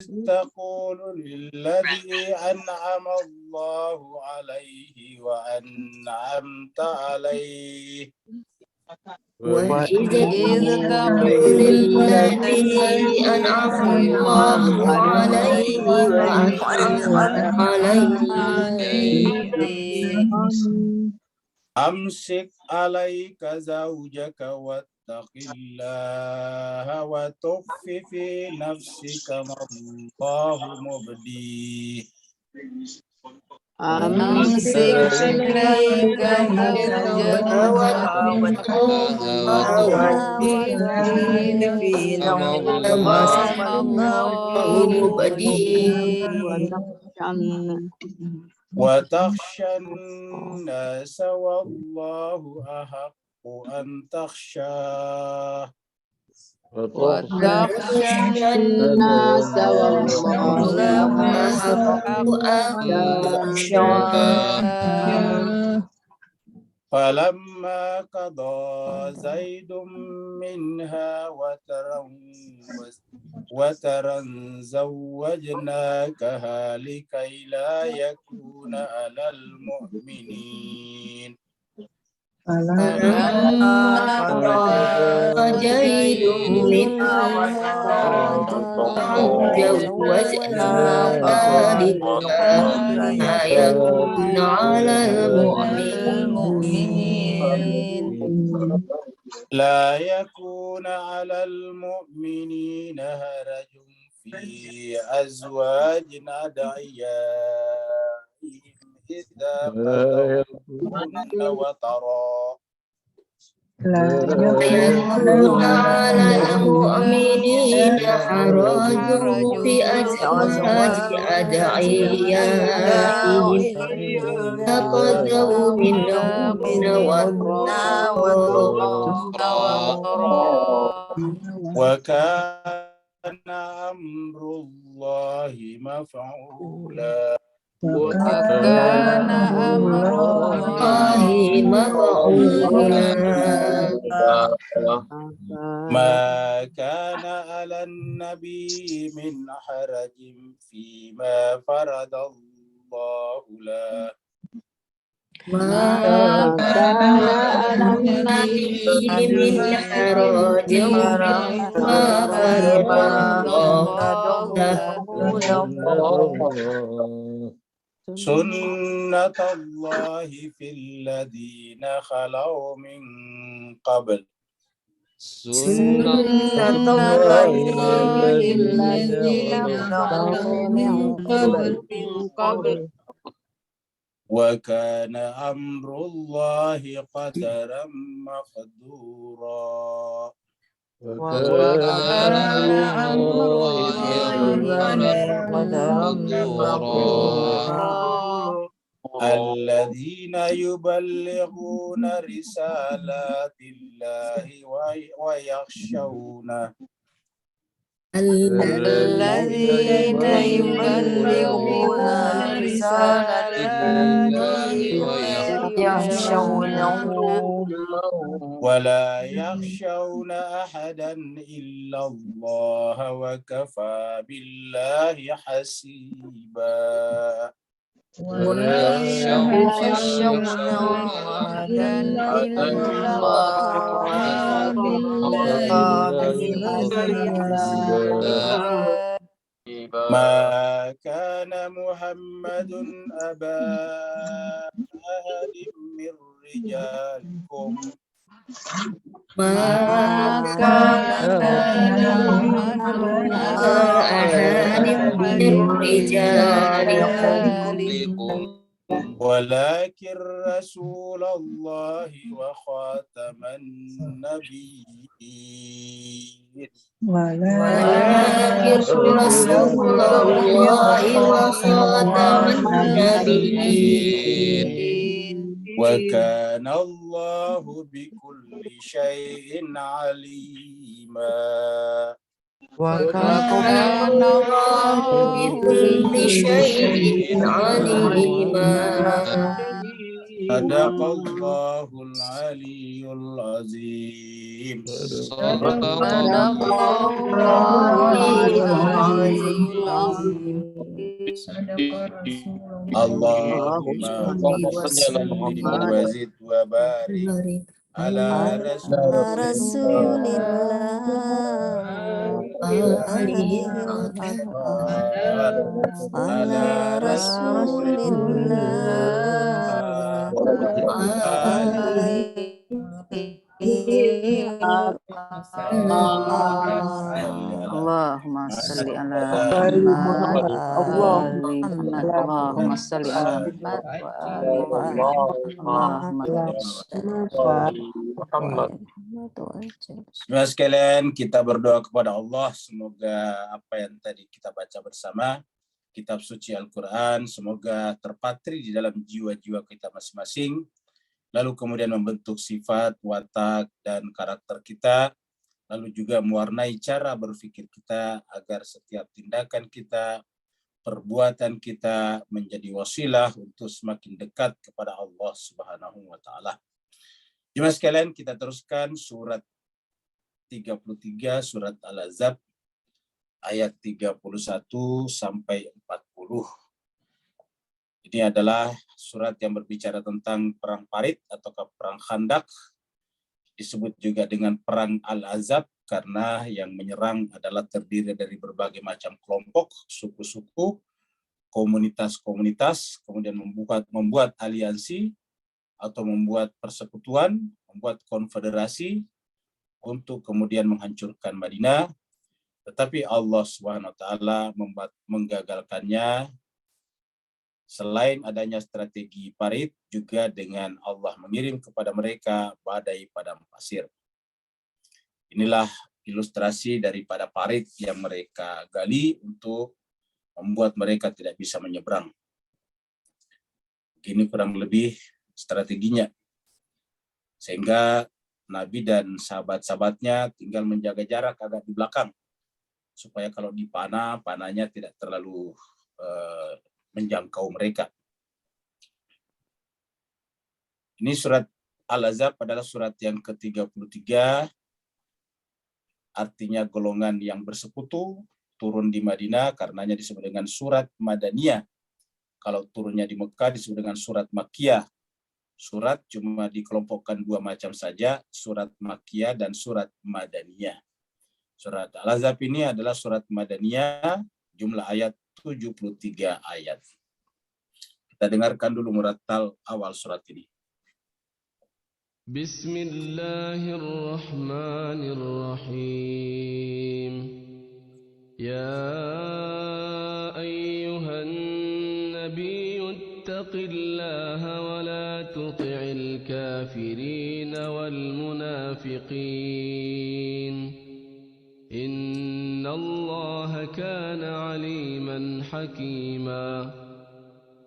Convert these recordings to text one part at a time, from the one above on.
تقول للذي أنعم الله عليه وأنعمت عليه وإذ تقول للذي أنعم الله عليه وأنعمت عليه أمسك عليك زوجك واتق الله وتخف في نفسك ما الله مبديه أمسك عليك زوجك واتق الله في نفسك ما الله مبديه وتخشى الناس والله أحق أن تخشاه وتخشى الناس والله أحق أن تخشاه فلما قضى زيد منها وترا زوجناكها لكي لا يكون على المؤمنين فلما قضى زيد منها وترا زوجناكها لكي لا يكون على المؤمنين لا يكون على المؤمنين هرج في أزواج أدعيائهم إذا قضوهن وطرا لا يكون على المؤمنين حرج في أزواج أدعيائهم إذا قضوا منهن وطرا وكان أمر الله مفعولا وكان أمر الله مفعولا ما كان على النبي من حرج فيما فرض الله له ما كان على النبي من حرج فيما فرض الله له سنة الله في الذين خلوا من قبل سنة الله الذين خلوا من قبل وكان أمر الله قدرا مقدورا وكان أمر الله قدرا مقدورا الذين يبلغون رسالات الله ويخشونه الذين يبلغون رسالة الله ويخشونه ولا يخشون أحدا إلا الله وكفى بالله حسيبا ولا يخشون أحدا إلا الله وكفى بالله حسيبا ما كان محمد أبا أحد من رجالكم ما كان محمد أبا أحد من رجالكم ولكن رسول الله وخاتم النبيين ولكن رسول الله وخاتم النبيين وكان الله بكل شيء عليما وكان الله بكل شيء عليما Sadaqallahul aliyyul azim. Allahumma salli wa zid wa barik ala Rasulillah. Ala Rasulillah. Allahumma salli ala Muhammad wa ali Muhammad. Allahumma salli ala Muhammad wa ali Muhammad. Allahumma Semua sekalian, kita berdoa kepada Allah, semoga apa yang tadi kita baca bersama kitab suci Al-Quran semoga terpatri di dalam jiwa-jiwa kita masing-masing, lalu kemudian membentuk sifat, watak, dan karakter kita, lalu juga mewarnai cara berpikir kita agar setiap tindakan kita, perbuatan kita menjadi wasilah untuk semakin dekat kepada Allah Subhanahu wa Ta'ala. Jemaah sekalian, kita teruskan surat 33, surat Al-Ahzab, ayat 31 sampai 40. Ini adalah surat yang berbicara tentang perang Parit atau perang Khandak. Disebut juga dengan perang Al-Ahzab karena yang menyerang adalah terdiri dari berbagai macam kelompok, suku-suku, komunitas-komunitas, kemudian membuat aliansi atau membuat persekutuan, membuat konfederasi untuk kemudian menghancurkan Madinah. Tetapi Allah SWT menggagalkannya. Selain adanya strategi Parit, juga dengan Allah mengirim kepada mereka badai padang pasir. Inilah ilustrasi daripada Parit yang mereka gali untuk membuat mereka tidak bisa menyeberang. Ini kurang lebih strateginya. Sehingga Nabi dan sahabat-sahabatnya tinggal menjaga jarak agak di belakang, supaya kalau dipanah, panahnya tidak terlalu menjangkau mereka. Ini surat Al-Ahzab adalah surat yang ke-33, artinya golongan yang bersekutu, turun di Madinah, karenanya disebut dengan surat Madaniyah. Kalau turunnya di Mekah disebut dengan surat Makkiyah. Surat cuma dikelompokkan dua macam saja, surat Makkiyah dan surat Madaniyah. Surat Al-Ahzab ini adalah surat Madaniyah, jumlah ayat 73 ayat. Kita dengarkan dulu murattal awal surat ini. Bismillahirrahmanirrahim. Ya ayyuhan nabiyyu ittaqillaha wa la tuti'il kafirin wal munafiqin. Inna Allah kana aliman hakima.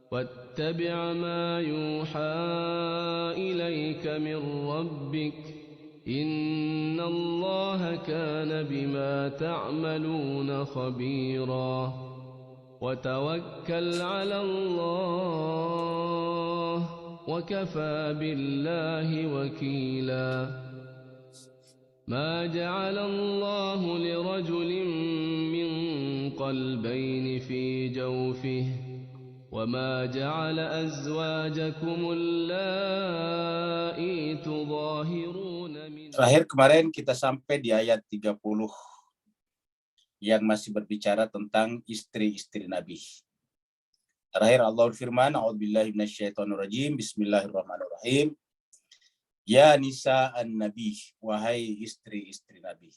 Wattabi' ma yuha ilayka min rabbik. Inna Allah kana bima ta'maluna khabira. Wa tawakkal 'ala Allah wa kafa billahi wakila. ما جعل الله لرجل من قلبين في جوفه وما جعل أزواجكم اللائي تظاهرون من. Terakhir kemarin kita sampai di ayat 30 yang masih berbicara tentang istri-istri Nabi. Terakhir Allah berfirman, A'udzubillahi minasyaitonirrajim, Bismillahirrahmanirrahim. Ya nisa an-nabi, wahai istri-istri Nabi.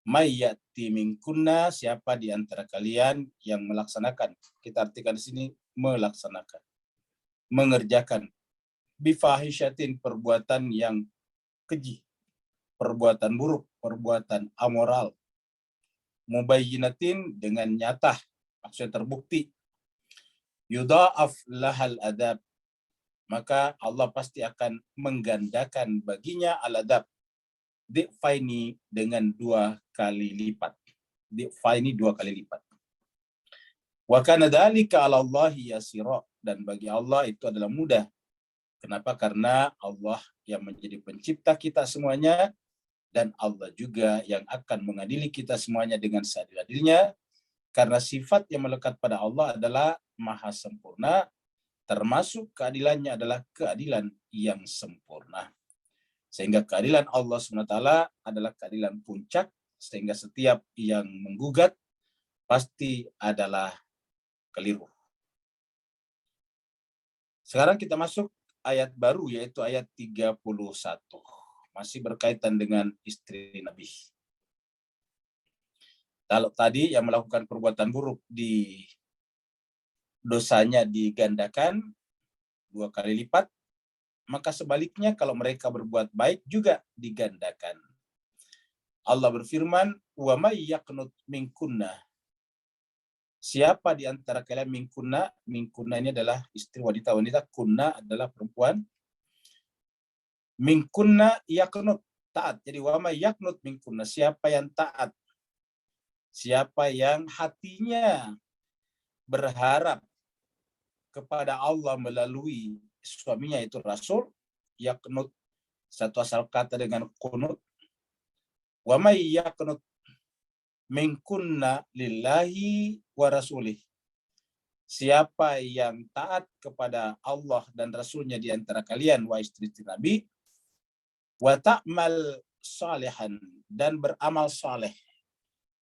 Mayyati minkunna, siapa di antara kalian yang melaksanakan. Kita artikan di sini melaksanakan, mengerjakan. Bifahisyatin, perbuatan yang keji, perbuatan buruk, perbuatan amoral. Mubayyinatin, dengan nyata, maksudnya terbukti. Yudha'af lahal adab, maka Allah pasti akan menggandakan baginya al-adab. Di'faini, dengan 2 kali lipat. Di'faini 2 kali lipat. Wa kana dzalika 'ala Allahi yasira, dan bagi Allah itu adalah mudah. Kenapa? Karena Allah yang menjadi pencipta kita semuanya, dan Allah juga yang akan mengadili kita semuanya dengan seadil-adilnya, karena sifat yang melekat pada Allah adalah maha sempurna, termasuk keadilannya adalah keadilan yang sempurna. Sehingga keadilan Allah SWT adalah keadilan puncak, sehingga setiap yang menggugat pasti adalah keliru. Sekarang kita masuk ayat baru, yaitu ayat 31. Masih berkaitan dengan istri Nabi. Kalau tadi yang melakukan perbuatan buruk dosanya digandakan 2 kali lipat, maka sebaliknya kalau mereka berbuat baik juga digandakan. Allah berfirman, "Wa may yaqnut minkunna." Siapa di antara kalian minkunna ini adalah istri wanita, kunna adalah perempuan. Minkunna yaqnut, taat. Jadi wa may yaqnut minkunna, siapa yang taat, siapa yang hatinya berharap kepada Allah melalui suaminya itu Rasul, yaqnut satu asal kata dengan qunut. Wa may yaqnut minkunna lillahi wa rasulih. Siapa yang taat kepada Allah dan Rasulnya di antara kalian, wa istri-istri Nabi, wa ta'mal salihan, dan beramal saleh.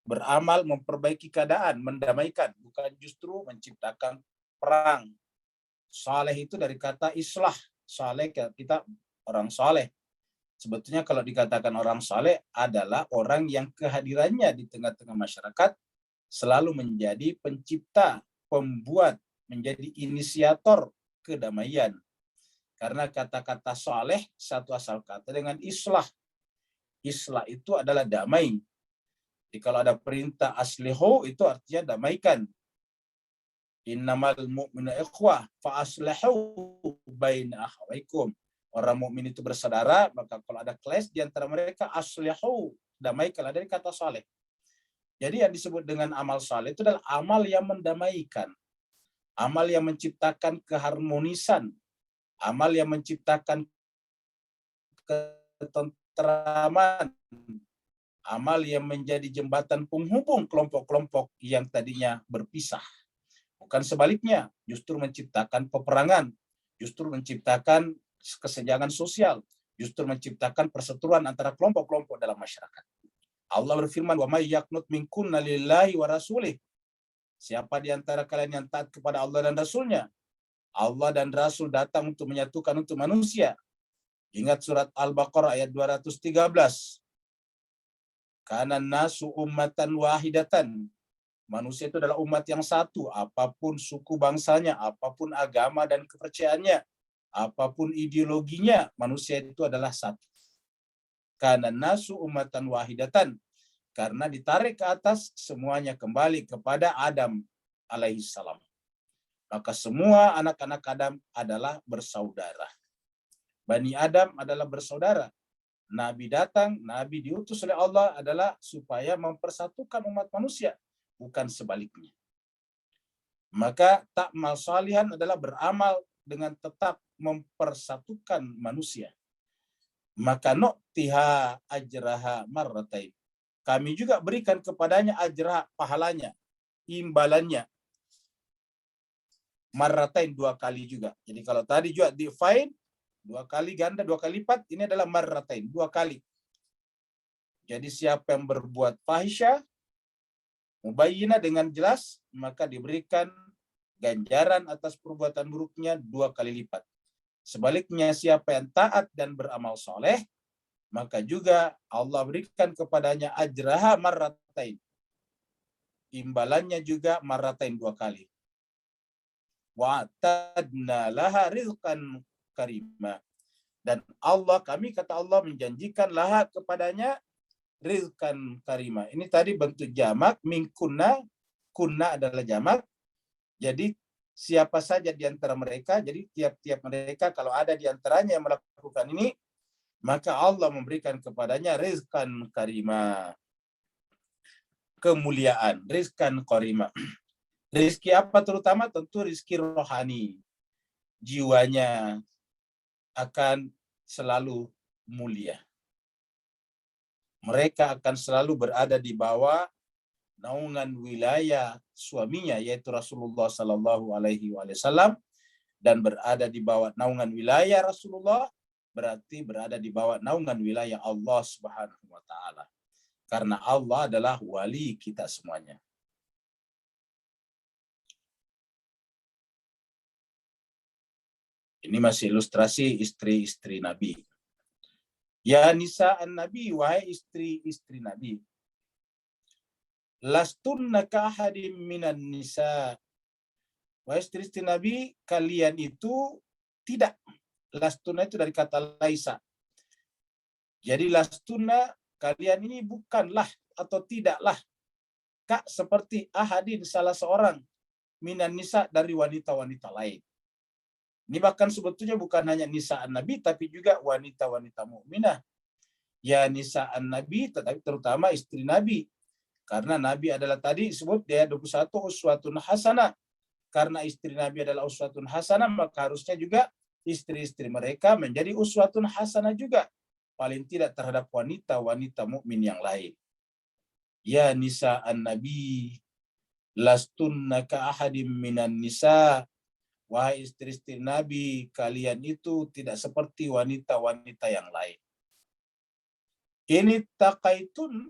Beramal memperbaiki keadaan, mendamaikan, bukan justru menciptakan perang. Saleh itu dari kata islah. Saleh kita orang saleh. Sebetulnya kalau dikatakan orang saleh adalah orang yang kehadirannya di tengah-tengah masyarakat selalu menjadi pencipta, pembuat, menjadi inisiator kedamaian. Karena kata-kata saleh satu asal kata dengan islah. Islah itu adalah damai. Jadi kalau ada perintah aslihu itu artinya damaikan. Innamal mu'minu ikhwah fa aslihu baina akhawaikum. Orang mukmin itu bersaudara, maka kalau ada clash di antara mereka, aslihu, damaikanlah, dari kata saleh. Jadi yang disebut dengan amal saleh itu adalah amal yang mendamaikan, amal yang menciptakan keharmonisan, amal yang menciptakan ketentraman, amal yang menjadi jembatan penghubung kelompok-kelompok yang tadinya berpisah. Bukan sebaliknya, justru menciptakan peperangan, justru menciptakan kesenjangan sosial, justru menciptakan perseteruan antara kelompok-kelompok dalam masyarakat. Allah berfirman, "Wa may yaqnut minkunna lillahi wa rasulih." Siapa di antara kalian yang taat kepada Allah dan Rasulnya? Allah dan Rasul datang untuk menyatukan untuk manusia. Ingat surat Al-Baqarah ayat 213. Kana nasu ummatan wahidatan. Manusia itu adalah umat yang satu, apapun suku bangsanya, apapun agama dan kepercayaannya, apapun ideologinya, manusia itu adalah satu. Kana nasu ummatan wahidatan. Karena ditarik ke atas, semuanya kembali kepada Adam alaihissalam. Maka semua anak-anak Adam adalah bersaudara. Bani Adam adalah bersaudara. Nabi datang, Nabi diutus oleh Allah adalah supaya mempersatukan umat manusia, bukan sebaliknya. Maka ta'mal salihan adalah beramal dengan tetap mempersatukan manusia. Maka nu'tiha ajraha marratain. Kami juga berikan kepadanya ajrah, pahalanya, imbalannya. Marratain, 2 kali juga. Jadi kalau tadi juga define 2 kali ganda, 2 kali lipat, ini adalah marratain, 2 kali. Jadi siapa yang berbuat fahisyah, mubayyinah dengan jelas, maka diberikan ganjaran atas perbuatan buruknya 2 kali lipat. Sebaliknya siapa yang taat dan beramal soleh, maka juga Allah berikan kepadanya ajraha marratain. Imbalannya juga marratain, 2 kali. Wa atadna laha rizqan karima. Dan Allah, kami kata Allah menjanjikan laha kepadanya rizqan karima. Ini tadi bentuk jamak, minkunna, kunna adalah jamak. Jadi siapa saja di antara mereka, jadi tiap-tiap mereka kalau ada di antaranya yang melakukan ini, maka Allah memberikan kepadanya rizqan karima. Kemuliaan, rizqan karima. Rizki apa terutama? Tentu rizki rohani. Jiwanya akan selalu mulia. Mereka akan selalu berada di bawah naungan wilayah suaminya, yaitu Rasulullah Sallallahu Alaihi Wasallam, dan berada di bawah naungan wilayah Rasulullah berarti berada di bawah naungan wilayah Allah Subhanahu wa Ta'ala. Karena Allah adalah wali kita semuanya. Ini masih ilustrasi istri-istri Nabi. Ya nisa an-Nabi, wahai istri-istri Nabi. Lastunna ka ahadim minan nisa. Wahai istri-istri Nabi, kalian itu tidak. Lastunna itu dari kata laisa. Jadi lastunna, kalian ini bukanlah atau tidaklah kak seperti ahadin, salah seorang, minan nisa, dari wanita-wanita lain. Ini bahkan sebetulnya bukan hanya nisaan Nabi, tapi juga wanita-wanita mukminah. Ya nisaan Nabi, tetapi terutama istri Nabi. Karena Nabi adalah tadi disebut dia 21 uswatun hasanah. Karena istri Nabi adalah uswatun hasanah, maka harusnya juga istri-istri mereka menjadi uswatun hasanah juga. Paling tidak terhadap wanita-wanita mukmin yang lain. Ya nisaan Nabi, lastunna ka ahadim minan nisa. Wahai istri-istri Nabi, kalian itu tidak seperti wanita-wanita yang lain. Ini taqaitun,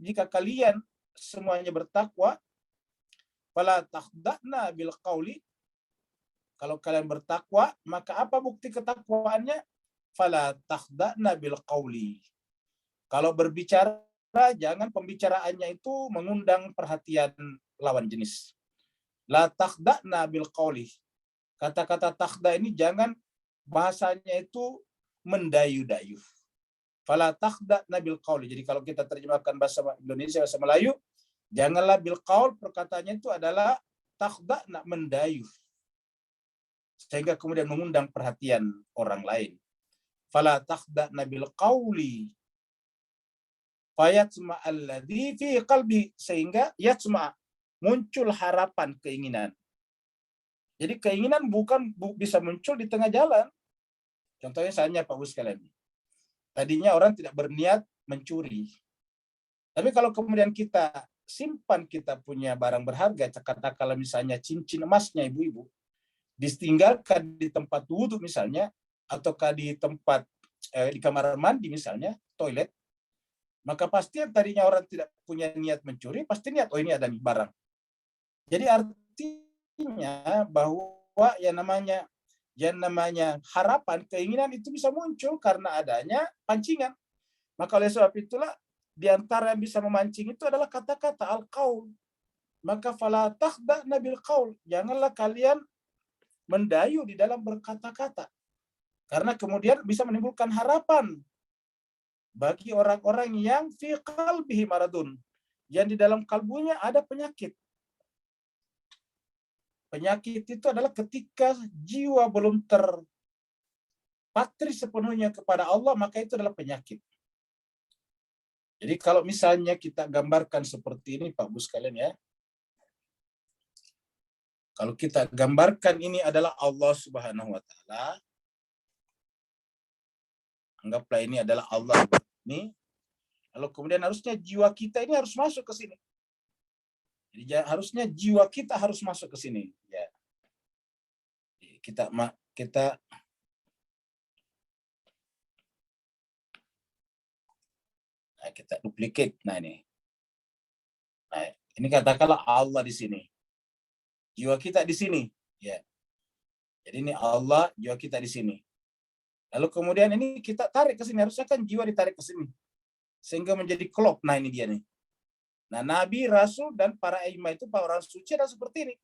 jika kalian semuanya bertakwa, fala takhda'na bil qauli. Kalau kalian bertakwa, maka apa bukti ketakwaannya? Fala takhda'na bil qauli. Kalau berbicara, jangan pembicaraannya itu mengundang perhatian lawan jenis. La takhda'na bil qauli. Kata-kata takhda ini jangan bahasanya itu mendayu-dayu. Fala takhda'na bil qauli. Jadi kalau kita terjemahkan bahasa Indonesia, bahasa Melayu, janganlah bil qaul, perkataannya itu adalah takhda'na, mendayu. Sehingga kemudian mengundang perhatian orang lain. Fala takhda'na bil qauli. Fayatsma alladhi fi qalbi, sehingga yatsma, muncul harapan, keinginan. Jadi keinginan bukan bisa muncul di tengah jalan. Contohnya misalnya Pak Bus sekalian. Tadinya orang tidak berniat mencuri. Tapi kalau kemudian kita simpan, kita punya barang berharga, katakanlah misalnya cincin emasnya ibu-ibu, ditinggalkan di tempat wudhu misalnya, ataukah di tempat di kamar mandi misalnya, toilet, maka pasti yang tadinya orang tidak punya niat mencuri, pasti niat, oh ini ada nih barang. Jadi artinya bahwa yang namanya harapan, keinginan itu bisa muncul karena adanya pancingan. Maka oleh sebab itulah di antara yang bisa memancing itu adalah kata-kata al-qaul. Maka fala takhda'na bil qaul, janganlah kalian mendayu di dalam berkata-kata. Karena kemudian bisa menimbulkan harapan bagi orang-orang yang fi qalbihi maradun, yang di dalam kalbunya ada penyakit. Penyakit itu adalah ketika jiwa belum terpatri sepenuhnya kepada Allah, maka itu adalah penyakit. Jadi kalau misalnya kita gambarkan seperti ini Pak Bu sekalian ya. Kalau kita gambarkan ini adalah Allah Subhanahu wa Ta'ala, anggaplah ini adalah Allah ini, lalu kemudian harusnya jiwa kita ini harus masuk ke sini. Jadi harusnya jiwa kita harus masuk ke sini. Ya. Kita duplicate. Nah ini. Nah, ini katakanlah Allah di sini. Jiwa kita di sini. Ya. Jadi ini Allah, jiwa kita di sini. Lalu kemudian ini kita tarik ke sini. Harusnya kan jiwa ditarik ke sini. Sehingga menjadi klop. Nah ini dia nih. Nah, Nabi, Rasul, dan para imam itu, para orang suci adalah seperti ini.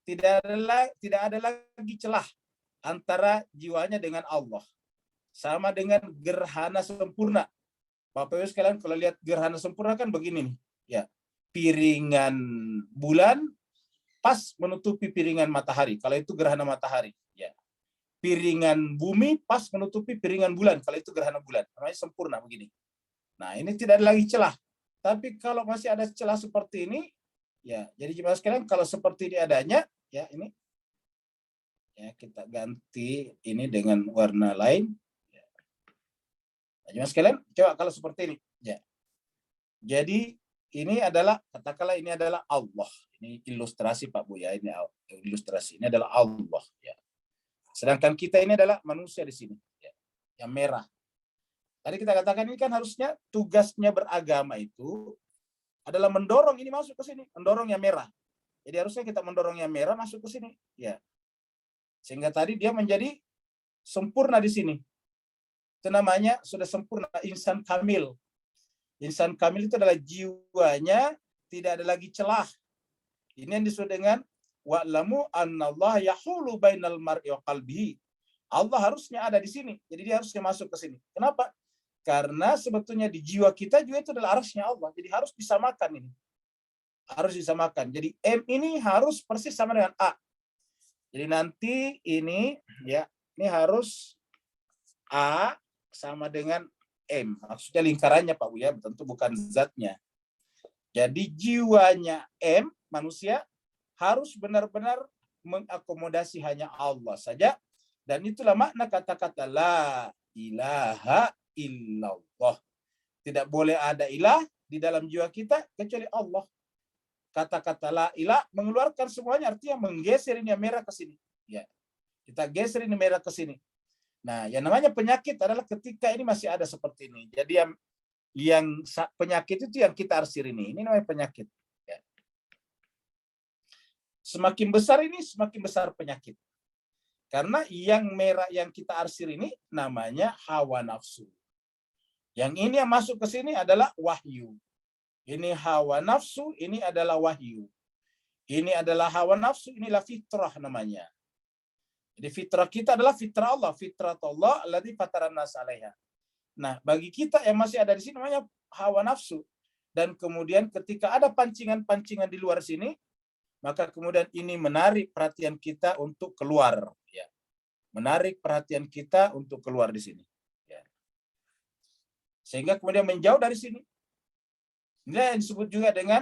Tidak ada lagi celah antara jiwanya dengan Allah. Sama dengan gerhana sempurna. Bapak Ibu sekalian, kalau lihat gerhana sempurna kan begini nih. Ya, piringan bulan pas menutupi piringan matahari. Kalau itu gerhana matahari. Ya. Piringan bumi pas menutupi piringan bulan. Kalau itu gerhana bulan. Namanya sempurna begini. Nah, ini tidak ada lagi celah. Tapi kalau masih ada celah seperti ini, ya, jadi jemaah sekalian, kalau seperti ini adanya, ya ini, Ya, kita ganti ini dengan warna lain. Nah, jemaah sekalian, coba kalau seperti ini. Ya. Jadi ini adalah, katakanlah ini adalah Allah. Ini ilustrasi Pak Buya, ini ilustrasi. Ini adalah Allah. Ya. Sedangkan kita ini adalah manusia di sini, ya, yang merah. Tadi kita katakan ini kan harusnya tugasnya beragama itu adalah mendorong ini masuk ke sini, mendorong yang merah. Jadi harusnya kita mendorong yang merah masuk ke sini, ya. Sehingga tadi dia menjadi sempurna di sini. Itu namanya sudah sempurna, insan kamil. Insan kamil itu adalah jiwanya tidak ada lagi celah. Ini yang disebut dengan wa'lamu annallaha yahulu bainal mar'i wa qalbihi. Allah harusnya ada di sini. Jadi dia harusnya masuk ke sini. Kenapa? Karena sebetulnya di jiwa kita juga itu adalah arasnya Allah. Jadi harus disamakan ini. Harus disamakan. Jadi M ini harus persis sama dengan A. Jadi nanti ini ya, ini harus A sama dengan M. Maksudnya lingkarannya Pak Buya, tentu bukan zatnya. Jadi jiwanya M, manusia, harus benar-benar mengakomodasi hanya Allah saja. Dan itulah makna kata-kata la ilaha illallah. Tidak boleh ada ilah di dalam jiwa kita kecuali Allah. Kata-kata la ilah mengeluarkan semuanya, artinya menggeser ini merah ke sini. Ya. Kita geser ini merah ke sini. Nah, yang namanya penyakit adalah ketika ini masih ada seperti ini. Jadi yang penyakit itu yang kita arsir ini. Ini namanya penyakit. Ya. Semakin besar ini, semakin besar penyakit. Karena yang merah yang kita arsir ini namanya hawa nafsu. Yang ini yang masuk ke sini adalah wahyu. Ini hawa nafsu, ini adalah wahyu. Ini adalah hawa nafsu, inilah fitrah namanya. Jadi fitrah kita adalah fitrah Allah, fitrat Allah alladzi fataran nas 'alaiha. Nah, bagi kita yang masih ada di sini namanya hawa nafsu. Dan kemudian ketika ada pancingan-pancingan di luar sini, maka kemudian ini menarik perhatian kita untuk keluar, ya. Menarik perhatian kita untuk keluar di sini, ya. Sehingga kemudian menjauh dari sini. Ini yang disebut juga dengan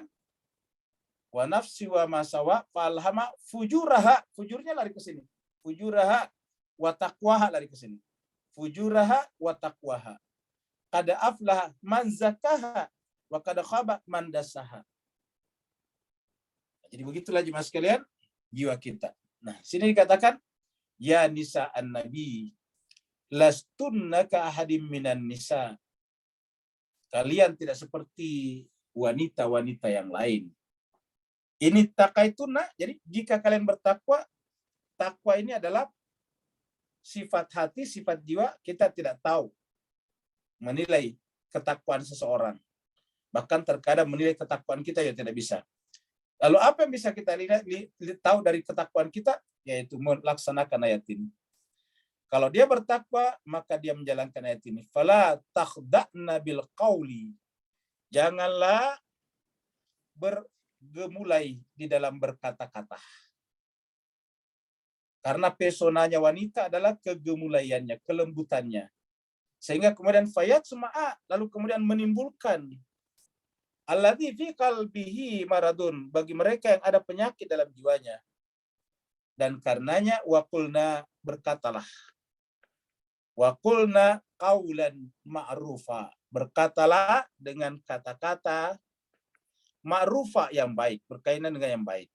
wa nafsi wa masawa falhama fujuraha, fujurnya lari ke sini. Fujuraha wa taqwaha lari ke sini. Fujuraha wa taqwaha. Qad aflaha man zakaha wa qad khaba man dasaha. Jadi begitulah jemaah sekalian jiwa kita. Nah, sini dikatakan ya nisa an-nabi lastunna ka ahadim minan nisa. Kalian tidak seperti wanita-wanita yang lain. Ini taqaituna, jadi jika kalian bertakwa, takwa ini adalah sifat hati, sifat jiwa, kita tidak tahu menilai ketakwaan seseorang. Bahkan terkadang menilai ketakwaan kita ya tidak bisa. Lalu apa yang bisa kita lihat tahu dari ketakwaan kita? Yaitu melaksanakan ayat ini. Kalau dia bertakwa, maka dia menjalankan ayat ini. Fala takhda'na bil qawli. Janganlah bergemulai di dalam berkata-kata. Karena pesonanya wanita adalah kegemulaiannya, kelembutannya. Sehingga kemudian fayat suma'a, lalu kemudian menimbulkan alladzi fi qalbihi maradun, bagi mereka yang ada penyakit dalam jiwanya. Dan karenanya waqulna, berkatalah. Waqulna qaulan ma'rufa, berkatalah dengan kata-kata ma'rufa yang baik, berkaitan dengan yang baik.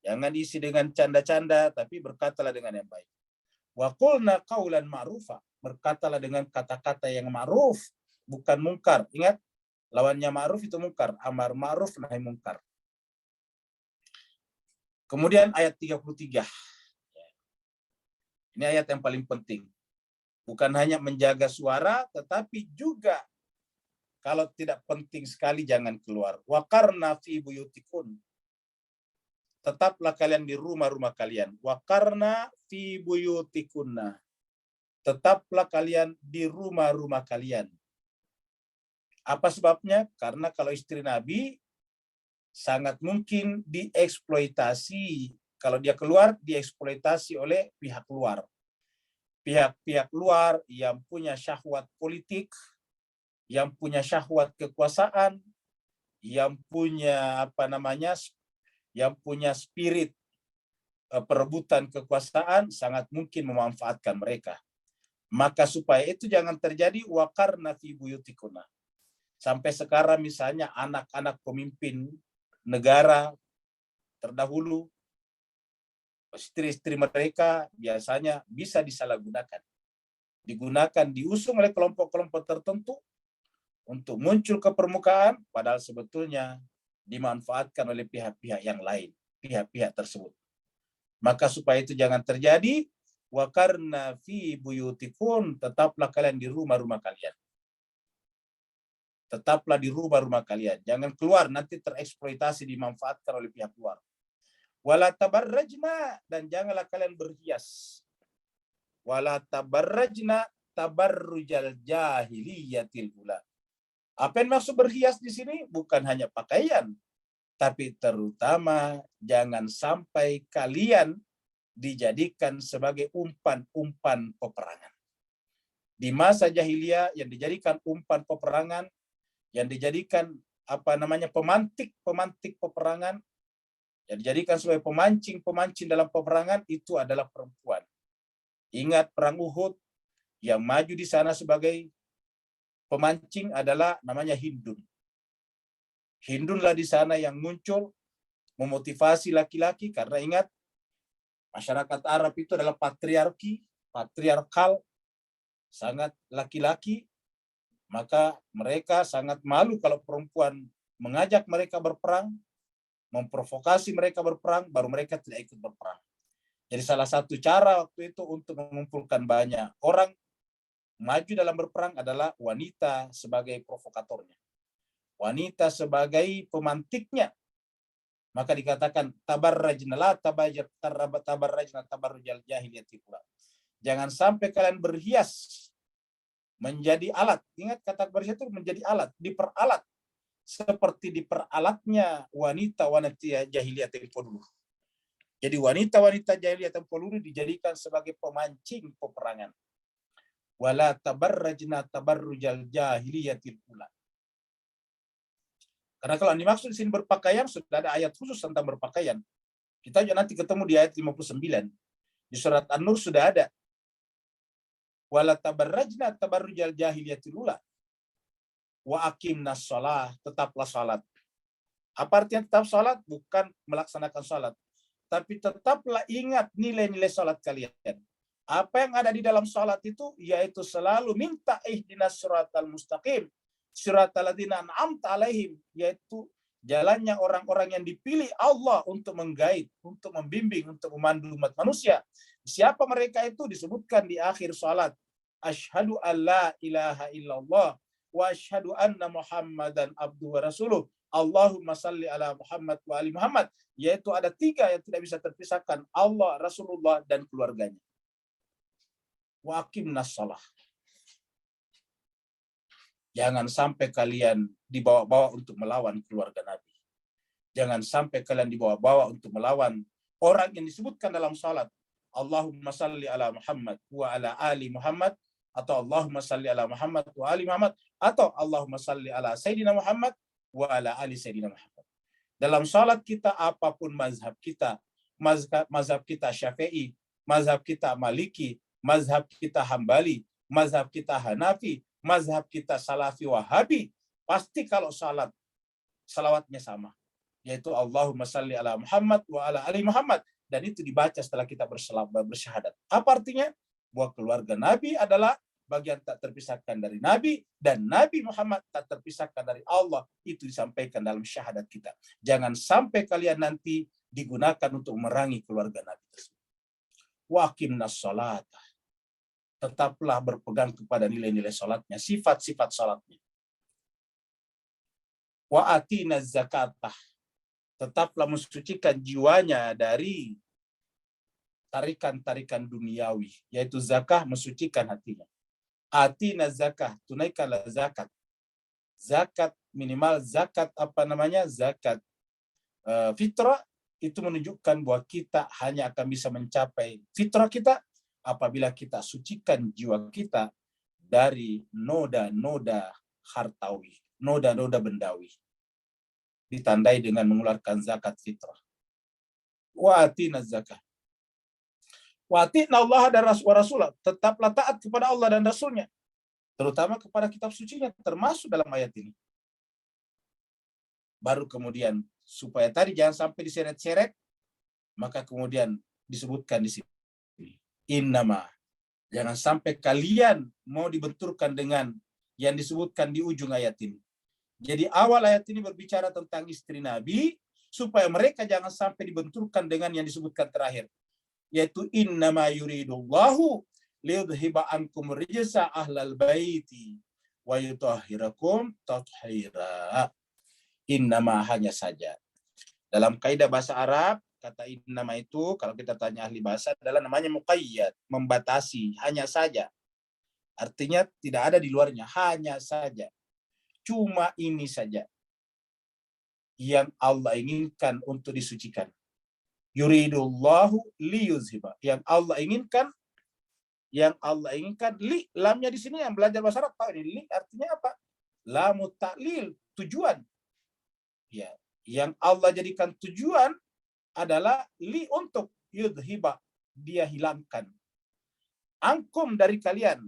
Jangan isi dengan canda-canda, tapi berkatalah dengan yang baik. Wa qulna qaulan ma'rufa, berkatalah dengan kata-kata yang ma'ruf, bukan mungkar. Ingat, lawannya ma'ruf itu mungkar, amar ma'ruf nahi mungkar. Kemudian ayat 33. Ini ayat yang paling penting. Bukan hanya menjaga suara, tetapi juga kalau tidak penting sekali jangan keluar. Wa qarna fi buyutikun, tetaplah kalian di rumah-rumah kalian. Wa qarna fi buyutikunna, tetaplah kalian di rumah-rumah kalian. Apa sebabnya? Karena kalau istri Nabi sangat mungkin dieksploitasi. Kalau dia keluar, dieksploitasi oleh pihak luar. Pihak-pihak luar yang punya syahwat politik, yang punya syahwat kekuasaan, yang punya yang punya spirit perebutan kekuasaan, sangat mungkin memanfaatkan mereka. Maka supaya itu jangan terjadi, waqarna fi buyutikunna. Sampai sekarang misalnya anak-anak pemimpin negara terdahulu, istri-istri mereka biasanya bisa disalahgunakan. Diusung oleh kelompok-kelompok tertentu untuk muncul ke permukaan, padahal sebetulnya dimanfaatkan oleh pihak-pihak yang lain, pihak-pihak tersebut. Maka supaya itu jangan terjadi, waqarna fi buyutikun, tetaplah kalian di rumah-rumah kalian. Tetaplah di rumah-rumah kalian. Jangan keluar, nanti tereksploitasi, dimanfaatkan oleh pihak luar. Wala tabarrajna, dan janganlah kalian berhias. Wala tabarrajna tabarrujal jahiliyatil ula. Apa yang maksud berhias di sini? Bukan hanya pakaian, tapi terutama jangan sampai kalian dijadikan sebagai umpan-umpan peperangan. Di masa jahiliyah yang dijadikan umpan peperangan, yang dijadikan pemantik peperangan, yang dijadikan sebagai pemancing dalam peperangan, itu adalah perempuan. Ingat perang Uhud, yang maju di sana sebagai pemancing adalah namanya Hindun. Hindunlah di sana yang muncul memotivasi laki-laki, karena ingat masyarakat Arab itu adalah patriarkal, sangat laki-laki, maka mereka sangat malu kalau perempuan mengajak mereka berperang, memprovokasi mereka berperang, baru mereka tidak ikut berperang. Jadi salah satu cara waktu itu untuk mengumpulkan banyak orang maju dalam berperang adalah wanita sebagai provokatornya. Wanita sebagai pemantiknya. Maka dikatakan tabarrajna la tabarrajna tabarrujal jahiliyati pula. Jangan sampai kalian berhias menjadi alat. Ingat kata berhias itu menjadi alat, diperalat seperti diperalatnya wanita-wanita jahiliyah tempo dulu. Jadi wanita-wanita jahiliyah tempo dulu dijadikan sebagai pemancing peperangan. Wala tabarrajna tabarrujal jahiliyatil ula. Karena kalau yang dimaksud di sini berpakaian, sudah ada ayat khusus tentang berpakaian. Kita juga nanti ketemu di ayat 59. Di surat An-Nur sudah ada. Wala tabarrajna tabarrujal jahiliyatil ula. Wa aqimnas shalah, tetaplah salat. Apa artinya tetap salat? Bukan melaksanakan salat, tapi tetaplah ingat nilai-nilai salat kalian. Apa yang ada di dalam salat itu, yaitu selalu minta ihdinas siratal mustaqim, siratal ladzina an'amta alaihim, yaitu jalannya orang-orang yang dipilih Allah untuk menggait, untuk membimbing, untuk memandu umat manusia. Siapa mereka itu? Disebutkan di akhir salat. Asyhadu alla ilaha illallah wa asyhadu anna Muhammadan abduhu wa rasuluh. Allahumma salli ala Muhammad wa ali Muhammad. Yaitu ada 3 yang tidak bisa terpisahkan, Allah, Rasulullah, dan keluarganya. Wa aqimnas shalah. Jangan sampai kalian dibawa-bawa untuk melawan keluarga Nabi. Jangan sampai kalian dibawa-bawa untuk melawan orang yang disebutkan dalam salat. Allahumma salli ala Muhammad wa ala ali Muhammad, atau Allahumma salli ala Muhammad wa ali Muhammad, atau Allahumma salli ala Sayyidina Muhammad wa ala ali Sayyidina Muhammad. Dalam salat kita, apapun mazhab kita, mazhab kita Syafi'i, mazhab kita Maliki, mazhab kita Hambali, mazhab kita Hanafi, mazhab kita Salafi Wahabi, pasti kalau salat, salawatnya sama, yaitu Allahumma salli ala Muhammad wa ala ali Muhammad, dan itu dibaca setelah kita bersyahadat. Apa artinya? Bahwa keluarga Nabi adalah bagian tak terpisahkan dari Nabi, dan Nabi Muhammad tak terpisahkan dari Allah. Itu disampaikan dalam syahadat kita. Jangan sampai kalian nanti digunakan untuk memerangi keluarga Nabi tersebut. Wa aqimnas shalah. Tetaplah berpegang kepada nilai-nilai salatnya, sifat-sifat salatnya. Wa atinaz zakatah. Tetaplah mensucikan jiwanya dari tarikan-tarikan duniawi, yaitu zakah, mensucikan hatinya. Atinaz zakah, tunaikanlah zakat. Zakat minimal, zakat zakat fitrah, itu menunjukkan bahwa kita hanya akan bisa mencapai fitrah kita apabila kita sucikan jiwa kita dari noda-noda hartawi, noda-noda bendawi. Ditandai dengan mengeluarkan zakat fitrah. Wa atina zakah. Wa ati'na Allah dan Rasulah, tetaplah taat kepada Allah dan Rasulnya, terutama kepada kitab sucinya, termasuk dalam ayat ini. Baru kemudian supaya tadi jangan sampai diseret-seret, maka kemudian disebutkan di sini innama, jangan sampai kalian mau dibenturkan dengan yang disebutkan di ujung ayat ini. Jadi awal ayat ini berbicara tentang istri Nabi, supaya mereka jangan sampai dibenturkan dengan yang disebutkan terakhir, yaitu innama yuridullahu liyudhiba ankum rijsa ahlal baiti wa yutahhirakum tathira. Innama, hanya saja. Dalam kaidah bahasa Arab, kata innama itu kalau kita tanya ahli bahasa adalah namanya muqayyad, membatasi, hanya saja. Artinya tidak ada di luarnya, hanya saja. Cuma ini saja yang Allah inginkan untuk disucikan. Yuridullahu liyuzhiba. Yang Allah inginkan, li, lamnya di sini yang belajar bahasa Arab tahu ini, li artinya apa? Lamu ta'lil, tujuan. Ya, yang Allah jadikan tujuan adalah li, untuk yudhiba, dia hilangkan. Angkum, dari kalian.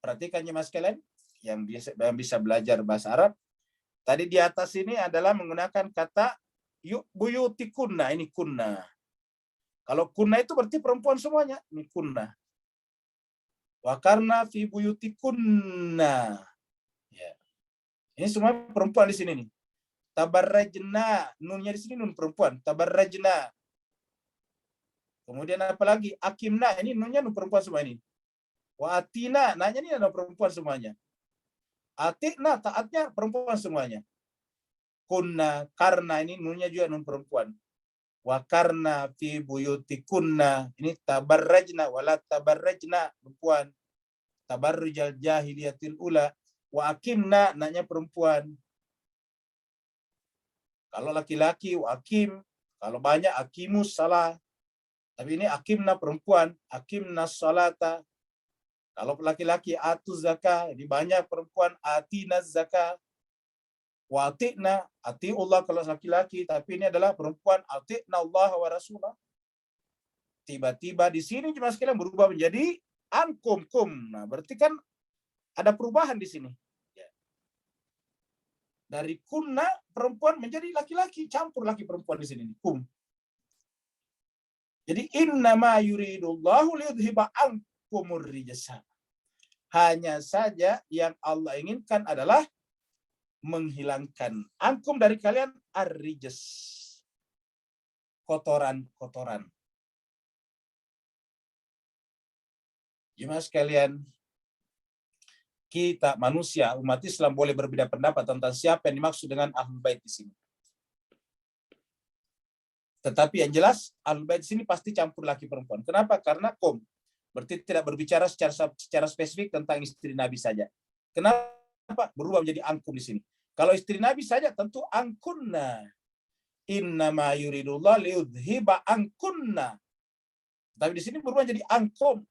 Perhatikan ya mas kalian yang bisa belajar bahasa Arab. Tadi di atas ini adalah menggunakan kata buyutikunna, ini kunna. Kalau kunna itu berarti perempuan semuanya, ini kunna. Wa karna fi buyutikunna. Ya. Ini semua perempuan di sini nih. Tabarrajna, nunnya di sini nun perempuan, tabarrajna. Kemudian apa lagi? Akimna, ini nunnya nun perempuan semua ini. Wa atina, nanya ini ada perempuan semuanya. Atikna, taatnya perempuan semuanya. Kunna, karena, ini nunnya juga nun perempuan. Wa karna fi buyutikunna, ini tabarrajna, wala tabarrajna, perempuan. Tabarrujal jahiliyatil ula. Wa akimna, nanya perempuan. Kalau laki-laki, wa akim. Kalau banyak, akimus salah. Tapi ini akimna perempuan. Akimna salata. Kalau laki-laki, atu zakah. Ini banyak perempuan, atina zakah. Wa ati'na, ati'ullah kalau laki-laki, tapi ini adalah perempuan, ati'na Allah wa rasulah. Tiba-tiba di sini cuma sekalian berubah menjadi ankum kum. Nah, berarti kan ada perubahan di sini. Dari kunna perempuan menjadi laki-laki, campur laki perempuan di sini kum. Jadi innama yuridullahu liyudhiba ankumur rijsa. Hanya saja yang Allah inginkan adalah menghilangkan angkum dari kalian ar-rijs, kotoran-kotoran. Jemaah sekalian, kita manusia umat Islam boleh berbeda pendapat tentang siapa yang dimaksud dengan ahlul bait di sini. Tetapi yang jelas ahlul bait di sini pasti campur laki perempuan. Kenapa? Karena berarti tidak berbicara secara spesifik tentang istri Nabi saja. Kenapa berubah menjadi angkum di sini? Kalau istri Nabi saja tentu angkunna. Innama yuridullah liyudhiba angkunna. Tapi di sini berubah jadi angkum.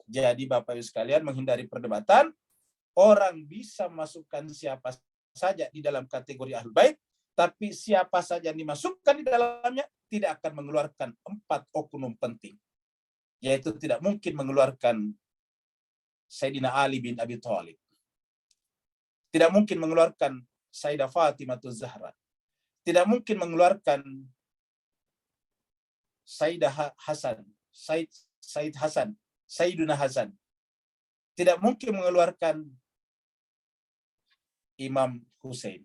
Jadi Bapak Ibu sekalian, menghindari perdebatan, orang bisa masukkan siapa saja di dalam kategori ahlul bait, tapi siapa saja yang dimasukkan di dalamnya tidak akan mengeluarkan 4 oknum penting. Yaitu tidak mungkin mengeluarkan Sayyidina Ali bin Abi Thalib. Tidak mungkin mengeluarkan Sayyidah Fatimah Zahra. Tidak mungkin mengeluarkan Sayyidah Hasan, Sayyid Hasan, Sayyiduna Hasan. Tidak mungkin mengeluarkan Imam Hussein.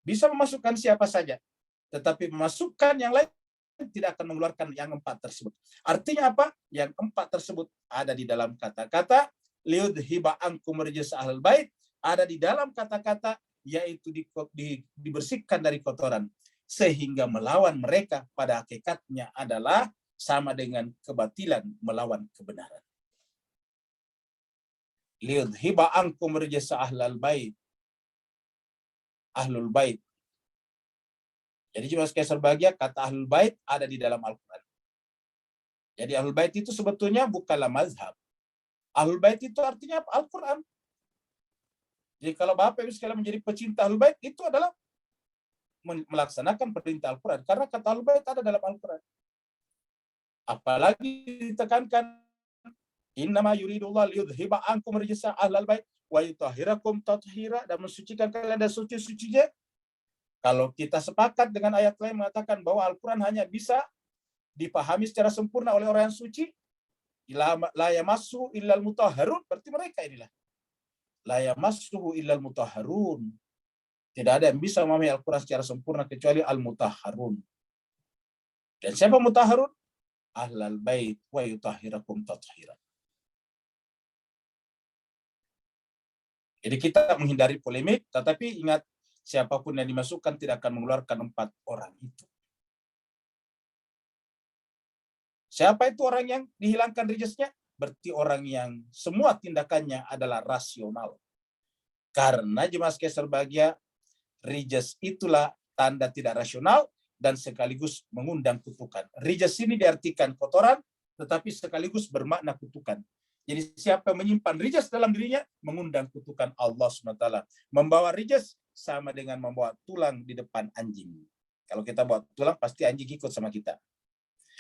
Bisa memasukkan siapa saja, tetapi memasukkan yang lain tidak akan mengeluarkan yang 4 tersebut. Artinya apa? Yang 4 tersebut ada di dalam kata-kata liyudhiba ankum rijsa ahlul bait, ada di dalam kata-kata yaitu dibersihkan dari kotoran, sehingga melawan mereka pada hakikatnya adalah sama dengan kebatilan melawan kebenaran. Liyudhiba ankum rijsa ahlul bait. Ahlul bait. Jadi cuma sekali berbahagia, kata ahlul bait ada di dalam Al-Quran. Jadi ahlul bait itu sebetulnya bukanlah mazhab. Ahlul bait itu artinya Al-Quran. Jadi kalau Bapak Ibu sekalian menjadi pecinta ahlul bait, itu adalah melaksanakan perintah Al-Quran. Karena kata ahlul bait ada dalam Al-Quran. Apalagi ditekankan, innama yuridullah liyudhiba ankum rijsa ahlal bait wa yutahhirakum tathira, dan mensucikan kalian dan suci-sucinya. Kalau kita sepakat dengan ayat lain mengatakan bahwa Al-Quran hanya bisa dipahami secara sempurna oleh orang yang suci, la yamassu illal mutahharun, berarti mereka inilah la yamassuhu illal mutahharun. Tidak ada yang bisa memahami Al-Quran secara sempurna kecuali al-mutahharun. Dan siapa mutahharun? Ahlal bait wa yutahhirakum tathira. Jadi kita menghindari polemik, tetapi ingat, siapapun yang dimasukkan tidak akan mengeluarkan 4 orang itu. Siapa itu orang yang dihilangkan rijasnya? Berarti orang yang semua tindakannya adalah rasional. Karena jemaah sekalian berbahagia, rijas itulah tanda tidak rasional dan sekaligus mengundang kutukan. Rijas ini diartikan kotoran, tetapi sekaligus bermakna kutukan. Jadi siapa yang menyimpan rijas dalam dirinya, mengundang kutukan Allah SWT. Membawa rijas sama dengan membawa tulang di depan anjing. Kalau kita bawa tulang, pasti anjing ikut sama kita.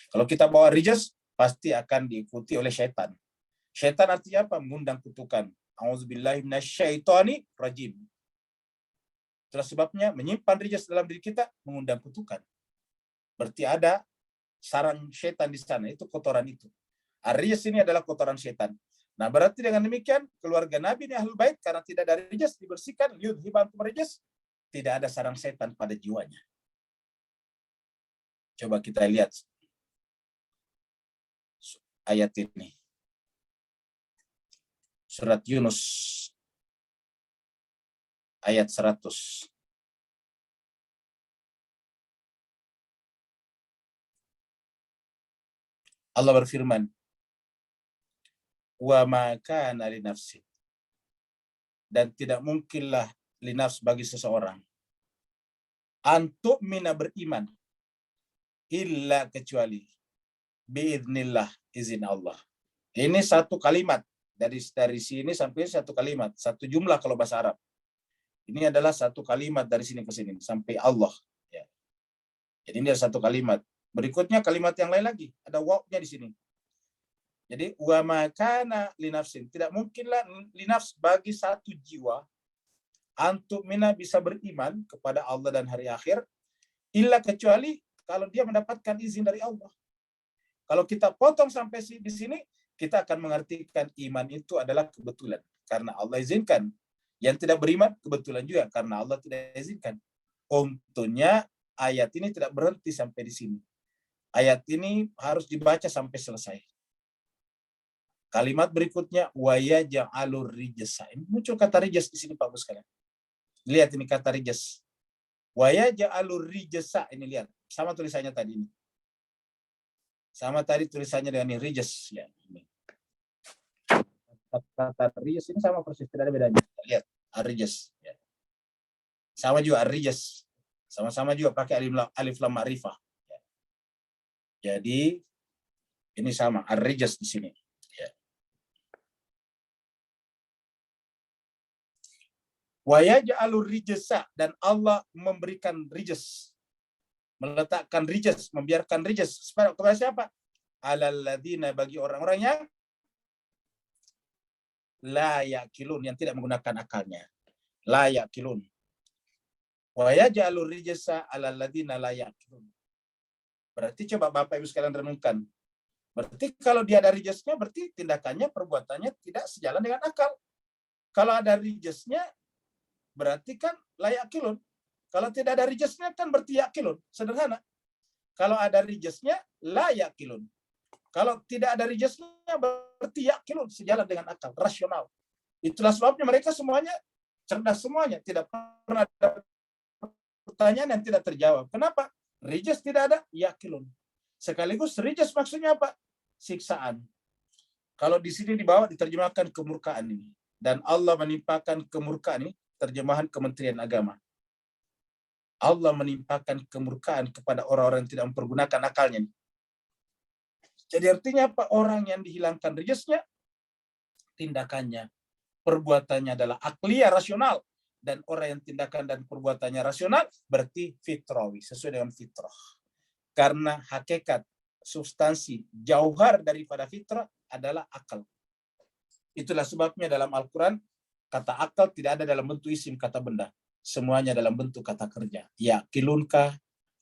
Kalau kita bawa rijas, pasti akan diikuti oleh syaitan. Syaitan artinya apa? Mengundang kutukan. A'udzubillahi minasyaitonir rajim. Itulah sebabnya menyimpan rijas dalam diri kita mengundang kutukan. Berarti ada sarang syaitan di sana, itu kotoran itu. Rijas ini adalah kotoran syaitan. Nah, berarti dengan demikian keluarga Nabi ini Ahlul Bait karena tidak ada rijas dibersihkan, yudhibantum rijas, tidak ada sarang syaitan pada jiwanya. Coba kita lihat ayat ini. Surat Yunus ayat 100. Allah berfirman, wa ma kana li nafsin, dan tidak mungkinlah li nafs bagi seseorang antuk mina beriman illa kecuali biidznillah, izin Allah. Ini satu kalimat dari sini sampai satu kalimat, satu jumlah kalau bahasa Arab. Ini adalah satu kalimat dari sini ke sini sampai Allah. Ya. Jadi ini ada satu kalimat. Berikutnya kalimat yang lain lagi, ada wawnya di sini. Jadi wa ma kana li nafsin, tidak mungkinlah li nafs bagi satu jiwa antuk mina bisa beriman kepada Allah dan hari akhir illa kecuali kalau dia mendapatkan izin dari Allah. Kalau kita potong sampai di sini, kita akan mengartikan iman itu adalah kebetulan karena Allah izinkan. Yang tidak beriman kebetulan juga karena Allah tidak izinkan. Untungnya ayat ini tidak berhenti sampai di sini. Ayat ini harus dibaca sampai selesai. Kalimat berikutnya wa yaj'alur rijsa. Ini muncul kata rijas di sini Pak Bos sekalian. Lihat ini kata rijas. Wa yaj'alur rijsa, ini lihat. Sama tulisannya tadi ini. Sama tadi tulisannya dengan rijas ya. Ini. Kata rijas ini sama persis, tidak ada bedanya. Lihat, ar-rijas ya. Sama juga ar-rijas. Sama-sama juga pakai alif lam ma'rifah. Ya. Jadi ini sama ar-rijas di sini. Ya. Wa yaj'alur rijsa, dan Allah memberikan rijas. Meletakkan rijas, membiarkan rijas kepada siapa? Alal ladzina, bagi orang-orang yang la yaqilun, yang tidak menggunakan akalnya. La yaqilun. Wa yaj'alur rijsa alal ladzina la yaqilun. Berarti coba Bapak Ibu sekalian renungkan. Berarti kalau dia ada rijasnya, berarti tindakannya, perbuatannya tidak sejalan dengan akal. Kalau ada rijasnya, berarti kan la yaqilun. Kalau tidak ada rijasnya kan berarti yaqilun. Sederhana. Kalau ada rijasnya, la yaqilun. Kalau tidak ada rijasnya, berarti yaqilun. Sejalan dengan akal, rasional. Itulah sebabnya mereka semuanya cerdas semuanya. Tidak pernah ada pertanyaan yang tidak terjawab. Kenapa? Rijas tidak ada, yaqilun. Sekaligus rijas maksudnya apa? Siksaan. Kalau di sini di bawah diterjemahkan kemurkaan ini. Dan Allah menimpakan kemurkaan ini, terjemahan Kementerian Agama. Allah menimpakan kemurkaan kepada orang-orang yang tidak mempergunakan akalnya. Jadi artinya apa? Orang yang dihilangkan rijasnya, tindakannya, perbuatannya adalah akliyah, rasional. Dan orang yang tindakan dan perbuatannya rasional, berarti fitrawi, sesuai dengan fitrah. Karena hakikat substansi jauhar daripada fitrah adalah akal. Itulah sebabnya dalam Al-Quran kata akal tidak ada dalam bentuk isim kata benda. Semuanya dalam bentuk kata kerja. Ya kilunkah,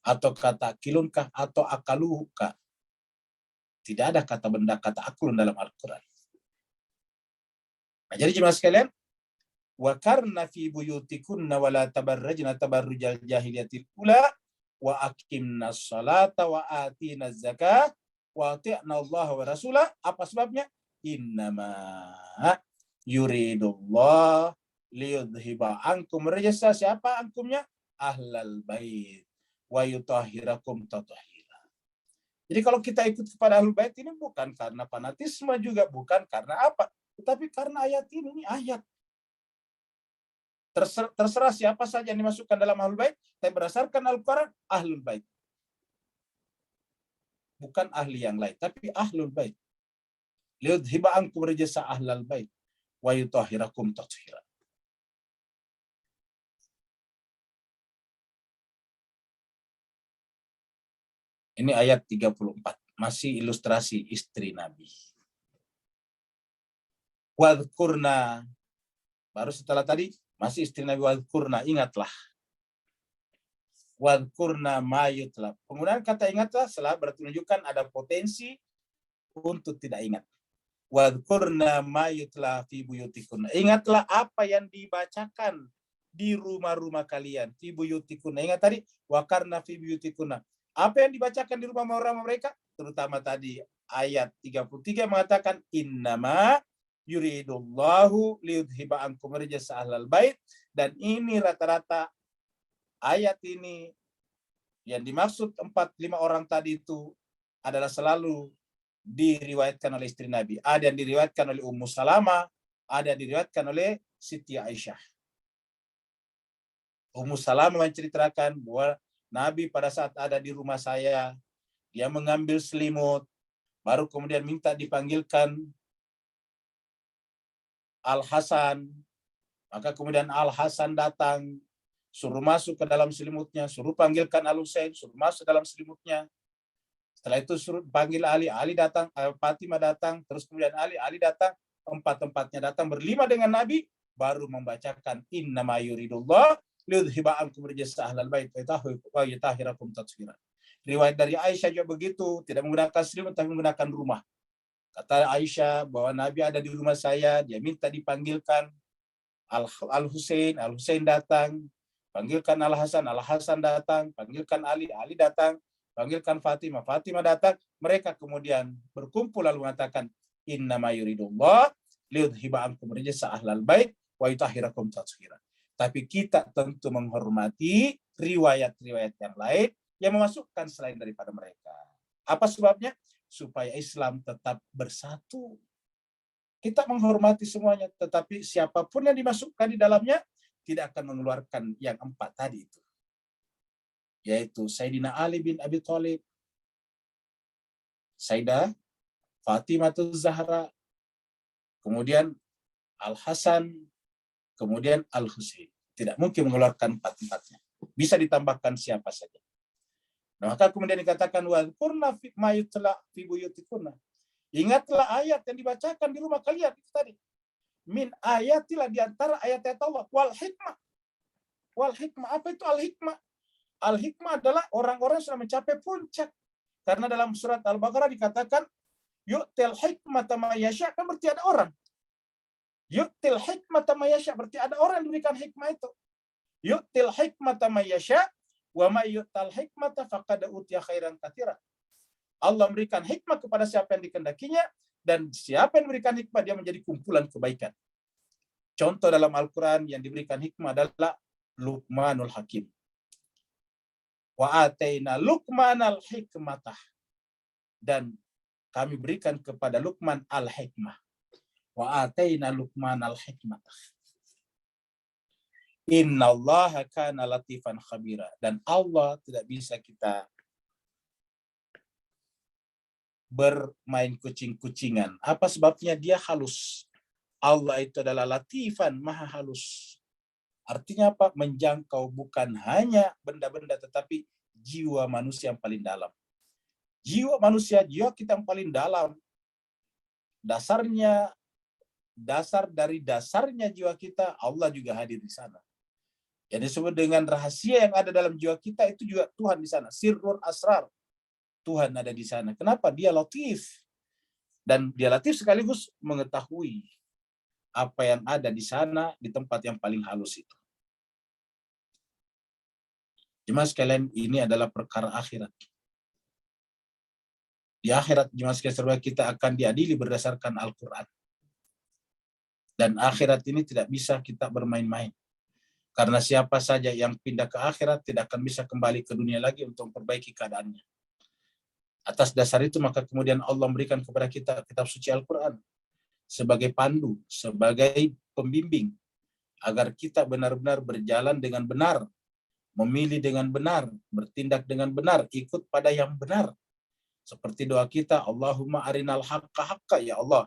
atau kata kilunkah, atau akaluhukah. Tidak ada kata benda, kata akulun dalam Al-Quran. Nah, jadi jemaah sekalian, wa karna fi buyutikunna wa la tabarrajna tabarrujal jahiliyatil ula wa aqimna sholata wa atina zakah wa ati'na Allah wa rasulah. Apa sebabnya? Innama yuridullah liyudhiba ankum rijsa. Siapa ankumnya? Ahlal bait wa yutahhirakum tatahira. Jadi kalau kita ikut kepada ahlul bait ini bukan karena fanatisme, juga bukan karena apa, tetapi karena ayat ini ayat. Terserah siapa saja yang dimasukkan dalam ahlul bait, tapi berdasarkan Al-Quran ahlul bait. Bukan ahli yang lain, tapi ahlul bait. Liyudhiba ankum rijsa ahlal bait wa yutahhirakum tathira. Ini ayat 34, masih ilustrasi istri Nabi. Wadhkurna, baru setelah tadi masih istri Nabi, wadhkurna, ingatlah. Wadhkurna ma yutla. Penggunaan kata ingatlah selalu menunjukkan ada potensi untuk tidak ingat. Wadhkurna ma yutla fi buyutikunna. Ingatlah apa yang dibacakan di rumah-rumah kalian. Fi buyutikunna. Ingat tadi, wakarna fi buyutikunna. Apa yang dibacakan di rumah-rumah mereka? Terutama tadi ayat 33 mengatakan innama yuridullahu liyudhiba ankum rijsa ahlal bait. Dan ini rata-rata ayat ini yang dimaksud 4-5 orang tadi itu adalah selalu diriwayatkan oleh istri Nabi. Ada yang diriwayatkan oleh Ummu Salamah, ada yang diriwayatkan oleh Siti Aisyah. Ummu Salamah menceritakan bahwa Nabi pada saat ada di rumah saya, dia mengambil selimut, baru kemudian minta dipanggilkan Al-Hasan. Maka kemudian Al-Hasan datang, suruh masuk ke dalam selimutnya, suruh panggilkan Al-Husain, suruh masuk dalam selimutnya. Setelah itu suruh panggil Ali, Ali datang, Fatimah datang, terus kemudian Ali datang, empat-empatnya datang berlima dengan Nabi, baru membacakan innama yuridullah liyudhiba ankum rijsa ahlal bait wa yutahhirakum tathira. Riwayat dari Aisyah juga begitu, tidak menggunakan selimut tapi menggunakan rumah. Kata Aisyah bahwa Nabi ada di rumah saya, dia minta dipanggilkan Al-Husain, Al-Husain datang, panggilkan Al-Hasan, Al-Hasan datang, panggilkan Ali, Ali datang, panggilkan Fatimah, Fatimah datang. Mereka kemudian berkumpul lalu mengatakan innama yuridullah liyudhiba ankum rijsa ahlal bait wa yutahhirakum tathira. Tapi kita tentu menghormati riwayat-riwayat yang lain yang memasukkan selain daripada mereka. Apa sebabnya? Supaya Islam tetap bersatu. Kita menghormati semuanya, tetapi siapapun yang dimasukkan di dalamnya tidak akan mengeluarkan yang 4 tadi itu. Yaitu Sayyidina Ali bin Abi Thalib, Sayyidah Fatimah Zahra, kemudian Al-Hasan, kemudian Al-Husain. Tidak mungkin mengeluarkan 4-4-nya. Bisa ditambahkan siapa saja. Nah, maka kemudian dikatakan wadhkurna ma yutla fi buyutikunna. Ingatlah ayat yang dibacakan di rumah kalian itu tadi. Min ayatilah, di antara ayat-ayat Allah. Wal hikmah. Wal hikmah. Apa itu al-hikmah? Al-hikmah adalah orang-orang yang sudah mencapai puncak. Karena dalam surat Al-Baqarah dikatakan yu'til hikmata ma yasha, kan berarti ada orang. Yu'til hikmata ma yasha, berarti ada orang yang diberikan hikmah itu. Yu'til hikmata ma yasha wa ma yu'tal hikmata faqad utiya khairan katsira. Allah memberikan hikmah kepada siapa yang dikehendakinya, dan siapa yang memberikan hikmah dia menjadi kumpulan kebaikan. Contoh dalam Al-Quran yang diberikan hikmah adalah Luqmanul Hakim. Wa ataina Luqmanal hikmatah. Dan kami berikan kepada Luqman al-hikmah. Wa ataina Luqmanal hikmatah. Innallaha kana latifan khabira. Dan Allah tidak bisa kita bermain kucing-kucingan. Apa sebabnya? Dia halus. Allah itu adalah latifan, maha halus. Artinya apa? Menjangkau bukan hanya benda-benda, tetapi jiwa manusia yang paling dalam. Jiwa manusia, jiwa kita yang paling dalam, dasar dari dasarnya jiwa kita, Allah juga hadir di sana. Yang disebut dengan rahasia yang ada dalam jiwa kita itu juga Tuhan di sana. Sirrul asrar, Tuhan ada di sana. Kenapa? Dia latif. Dan dia latif sekaligus mengetahui apa yang ada di sana, di tempat yang paling halus itu. Jemaah sekalian, ini adalah perkara akhirat. Di akhirat, jemaah sekalian, kita akan diadili berdasarkan Al-Quran. Dan akhirat ini tidak bisa kita bermain-main. Karena siapa saja yang pindah ke akhirat tidak akan bisa kembali ke dunia lagi untuk memperbaiki keadaannya. Atas dasar itu, maka kemudian Allah memberikan kepada kita kitab suci Al-Quran sebagai pandu, sebagai pembimbing, agar kita benar-benar berjalan dengan benar, memilih dengan benar, bertindak dengan benar, ikut pada yang benar. Seperti doa kita, Allahumma arinal haqqa haqqa, ya Allah,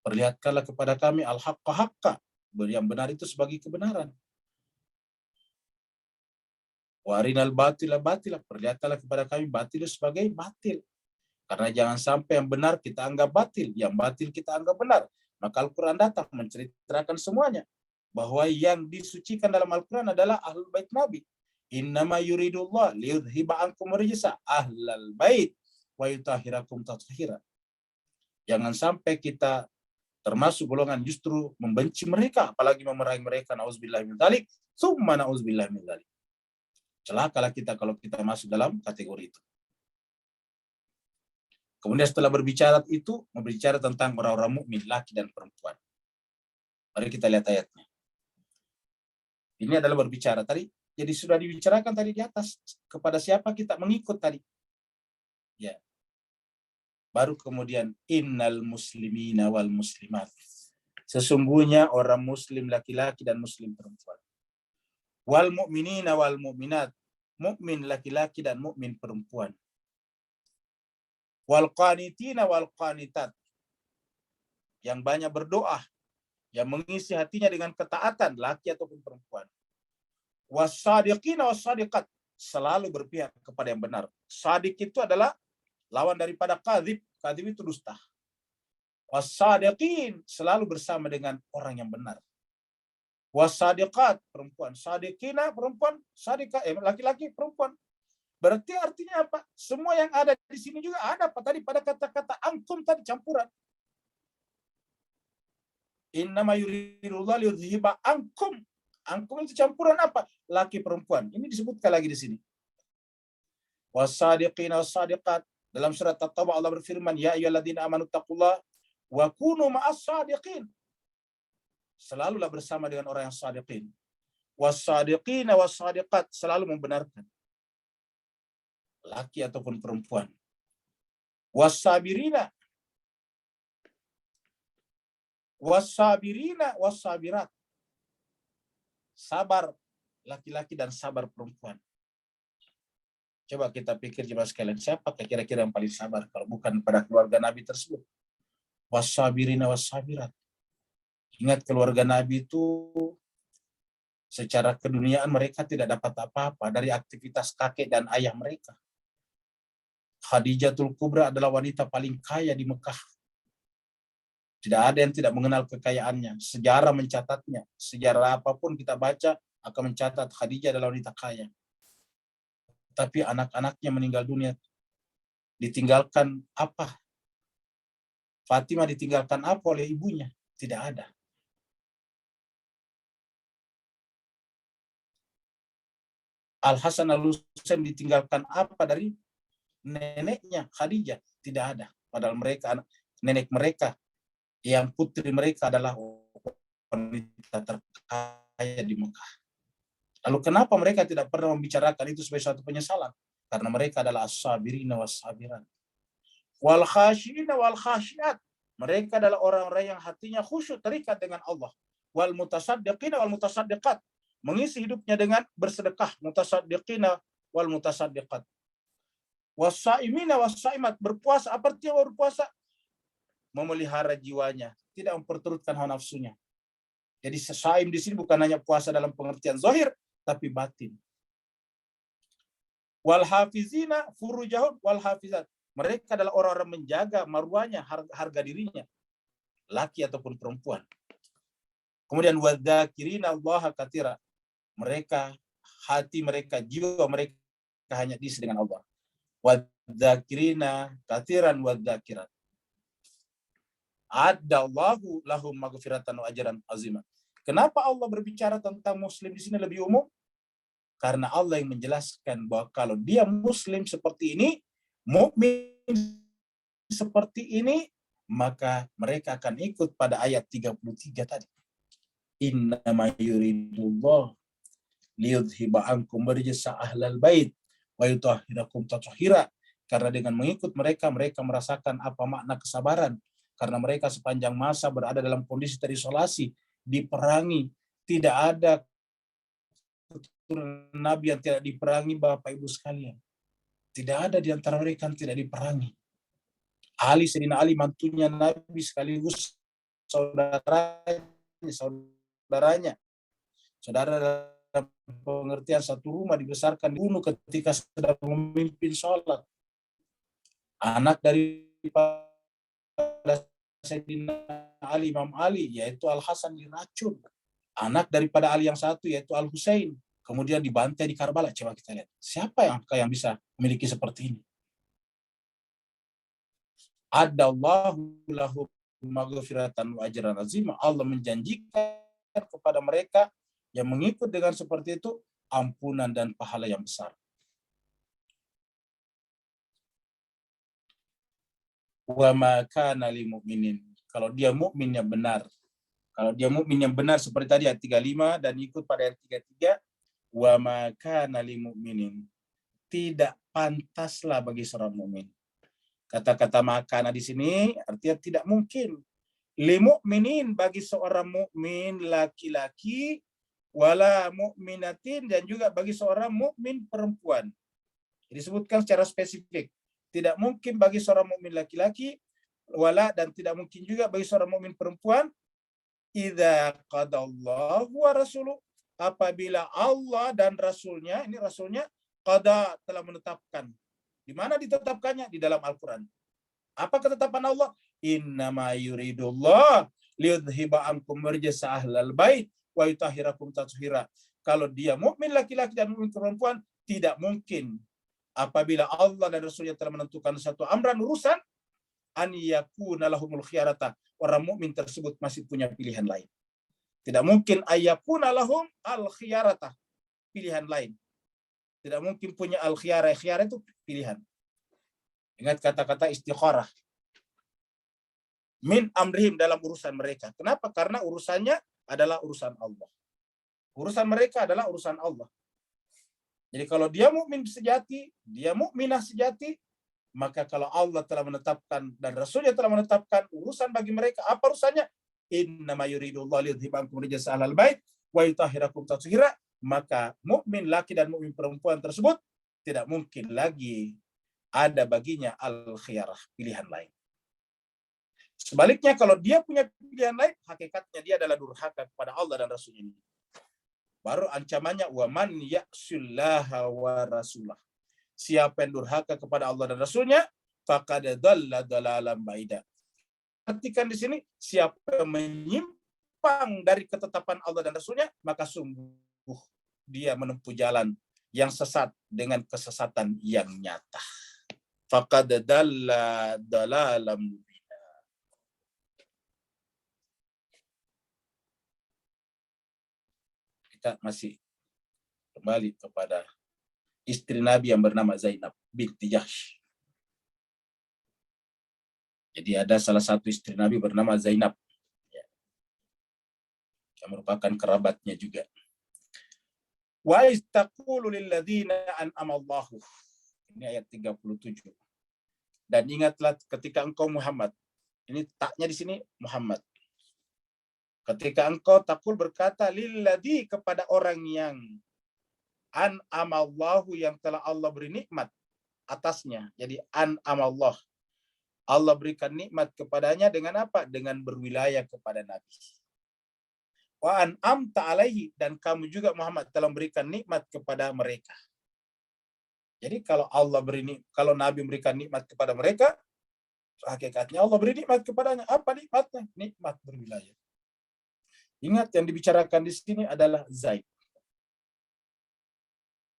perlihatkanlah kepada kami al-haqqa haqqa, yang benar itu sebagai kebenaran. Wa arinal batila batila, perlihatkanlah kepada kami batil sebagai batil. Karena jangan sampai yang benar kita anggap batil, yang batil kita anggap benar. Maka Al-Quran datang menceritakan semuanya. Bahwa yang disucikan dalam Al-Quran adalah Ahlul Bait Nabi. Innama yuridullah liyudhiba ankum rijsa ahlal bait wa yutahhirakum tathira. Jangan sampai kita termasuk golongan justru membenci mereka, apalagi memerangi mereka, nauzubillah min dzalik, summa nauzubillah min dzalik. Celakalah kita kalau kita masuk dalam kategori itu. Kemudian setelah berbicara itu, berbicara tentang orang-orang mukmin, laki dan perempuan. Mari kita lihat ayatnya. Ini adalah berbicara tadi. Jadi sudah dibicarakan tadi di atas. Kepada siapa kita mengikut tadi. Ya. Baru kemudian, innal muslimina wal muslimat. Sesungguhnya orang muslim laki-laki dan muslim perempuan. Wal mu'minina wal mu'minat. Mukmin laki-laki dan mukmin perempuan. Wal qanitina wal qanitat, yang banyak berdoa, yang mengisi hatinya dengan ketaatan, laki ataupun perempuan. Wassadiqina wassadiqat, selalu berpihak kepada yang benar. Sadiq itu adalah lawan daripada kadzib. Kadzib itu dusta. Wassadiqin, selalu bersama dengan orang yang benar. Wassadiqat, perempuan. Sadiqina, perempuan. Sadiqah, laki-laki, perempuan. Berarti artinya apa? Semua yang ada di sini juga ada apa tadi pada kata-kata antum tadi, campuran. Innama yuridullah liyudhiba ankum. Ankum itu campuran apa? Laki perempuan. Ini disebutkan lagi di sini. Wasadiqina wassadiqat. Dalam surat At-Taubah Allah berfirman, ya ayyuhalladzina amanu taqullah wa kunu ma'as sadiqin. Selalulah bersama dengan orang yang sadiqin. Wassadiqina wassadiqat, selalu membenarkan. Laki ataupun perempuan. Wassabirina wassabirat. Sabar laki-laki dan sabar perempuan. Coba kita pikir jemaah sekalian, siapa kira-kira yang paling sabar kalau bukan pada keluarga Nabi tersebut? Wassabirina wassabirat. Ingat, keluarga Nabi itu secara keduniaan mereka tidak dapat apa-apa dari aktivitas kakek dan ayah mereka. Khadijatul Kubra adalah wanita paling kaya di Mekah. Tidak ada yang tidak mengenal kekayaannya. Sejarah mencatatnya. Sejarah apapun kita baca akan mencatat Khadijah adalah wanita kaya. Tapi anak-anaknya meninggal dunia. Ditinggalkan apa? Fatimah ditinggalkan apa oleh ibunya? Tidak ada. Al-Hasan Al-Husain ditinggalkan apa dari neneknya Khadijah? Tidak ada. Padahal mereka, nenek mereka, yang putri mereka adalah wanita terkaya di Mekah. Lalu kenapa mereka tidak pernah membicarakan itu sebagai suatu penyesalan? Karena mereka adalah as-sabirina was-sabirat. Wal khashiina wal khashiat. Mereka adalah orang-orang yang hatinya khusyuk, terikat dengan Allah. Wal mutasaddiqina wal mutasaddiqat. Mengisi hidupnya dengan bersedekah. Mutasaddiqina wal mutasaddiqat. Wasaimina wasaimat, berpuasa. Apa artinya berpuasa? Memelihara jiwanya, tidak memperturutkan hawa nafsunya. Jadi saim di sini bukan hanya puasa dalam pengertian zahir, tapi batin. Wal hafizina furujahum wal hafizat, Mereka adalah orang-orang menjaga marwahnya, harga dirinya, laki ataupun perempuan. Kemudian wadzakirina Allah katsira. Mereka, hati mereka, jiwa mereka hanya diisi dengan Allah. Wadzakirina katsiran wadzakirat. Adallahu lahum maghfiratan wa ajran azima. Kenapa Allah berbicara tentang muslim di sini lebih umum? Karena Allah yang menjelaskan bahwa kalau dia muslim seperti ini, mukmin seperti ini, maka mereka akan ikut pada ayat 33 tadi. Innama yuridullah liyudhiba ankum rijsa ahlal bait wa yutahhirakum tathira. Karena dengan mengikut mereka, mereka merasakan apa makna kesabaran. Karena mereka sepanjang masa berada dalam kondisi terisolasi, diperangi, tidak ada keturunan Nabi yang tidak diperangi, Bapak Ibu sekalian. Tidak ada di antara mereka yang tidak diperangi. Sayyidina Ali mantunya Nabi sekaligus saudaranya. Saudara dalam pengertian satu rumah, dibesarkan, dibunuh ketika sedang memimpin sholat. Anak daripada Sayyidina Ali, Imam Ali, yaitu Al-Hasan diracun. Anak daripada Ali yang satu, yaitu Al-Husain, kemudian dibantai di Karbala. Coba kita lihat, siapa yang bisa memiliki seperti ini? Adallahu lahu maghfiratan wa ajran azima. Allah menjanjikan kepada mereka yang mengikut dengan seperti itu ampunan dan pahala yang besar. Wa ma kana lil mu'minin. Kalau dia mukmin yang benar. Kalau dia mukmin yang benar seperti tadi ayat 35 dan ikut pada ayat 33, wa ma kana lil mu'minin. Tidak pantaslah bagi seorang mukmin. Kata-kata makana di sini artinya tidak mungkin. Lil mu'minin, bagi seorang mukmin laki-laki, wala mu'minatin, dan juga bagi seorang mukmin perempuan. Disebutkan secara spesifik. Tidak mungkin bagi seorang mukmin laki-laki, wala, dan tidak mungkin juga bagi seorang mukmin perempuan, idza qadallahu wa rasuluh, apabila Allah dan Rasulnya, ini Rasulnya, qada, telah menetapkan. Di mana ditetapkannya? Di dalam Al-Quran. Apa ketetapan Allah? Innama yuridullah liyudhiba ankum rijsa ahlal bait wa yutahhirakum tathira. Kalau dia mukmin laki-laki dan mukmin perempuan, tidak mungkin apabila Allah dan Rasulnya telah menentukan satu amran, urusan, an yakuna lahumul khiyarata, orang mukmin tersebut masih punya pilihan lain. Tidak mungkin ayyakuna lahum al khiyarata, pilihan lain. Tidak mungkin punya al khiyarah. Khiyarah itu pilihan. Ingat kata-kata istikharah. Min amrihim, dalam urusan mereka. Kenapa? Karena urusannya adalah urusan Allah. Urusan mereka adalah urusan Allah. Jadi kalau dia mukmin sejati, dia mukminah sejati, maka kalau Allah telah menetapkan dan Rasulnya telah menetapkan urusan bagi mereka, apa urusannya? Innama yuridullah liyudhiba ankum rijsa ahlal bait wa yutahhirakum tathira. Maka mukmin laki dan mukmin perempuan tersebut tidak mungkin lagi ada baginya al-khiyarah, pilihan lain. Sebaliknya, kalau dia punya pilihan lain, hakikatnya dia adalah durhaka kepada Allah dan Rasul ini. Baru ancamannya, wa man ya'sillaha wa rasulah. Siapa yang durhaka kepada Allah dan Rasulnya, faqad dhalla dhalalan ba'ida. Perhatikan di sini, siapa yang menyimpang dari ketetapan Allah dan Rasulnya, maka sungguh dia menempuh jalan yang sesat dengan kesesatan yang nyata. Faqad dhalla dhalalan mubina. Kita masih kembali kepada istri Nabi yang bernama Zainab binti Jahsh. Jadi ada salah satu istri Nabi bernama Zainab, yang merupakan kerabatnya juga. Wa istaqulu lilladzina an'ama Allahu. Ini ayat 37. Dan ingatlah ketika engkau Muhammad. Ini taknya di sini Muhammad. Ketika engkau takul berkata lilladzi, kepada orang yang an'amallahu, yang telah Allah beri nikmat atasnya. Jadi an'amallah, Allah berikan nikmat kepadanya dengan apa? Dengan berwilayah kepada Nabi. Wa an'amta alaihi, dan kamu juga Muhammad telah memberikan nikmat kepada mereka. Jadi kalau kalau Nabi memberikan nikmat kepada mereka, hakikatnya Allah beri nikmat kepadanya. Apa nikmatnya? Nikmat berwilayah. Ingat, yang dibicarakan di sini adalah Zaid.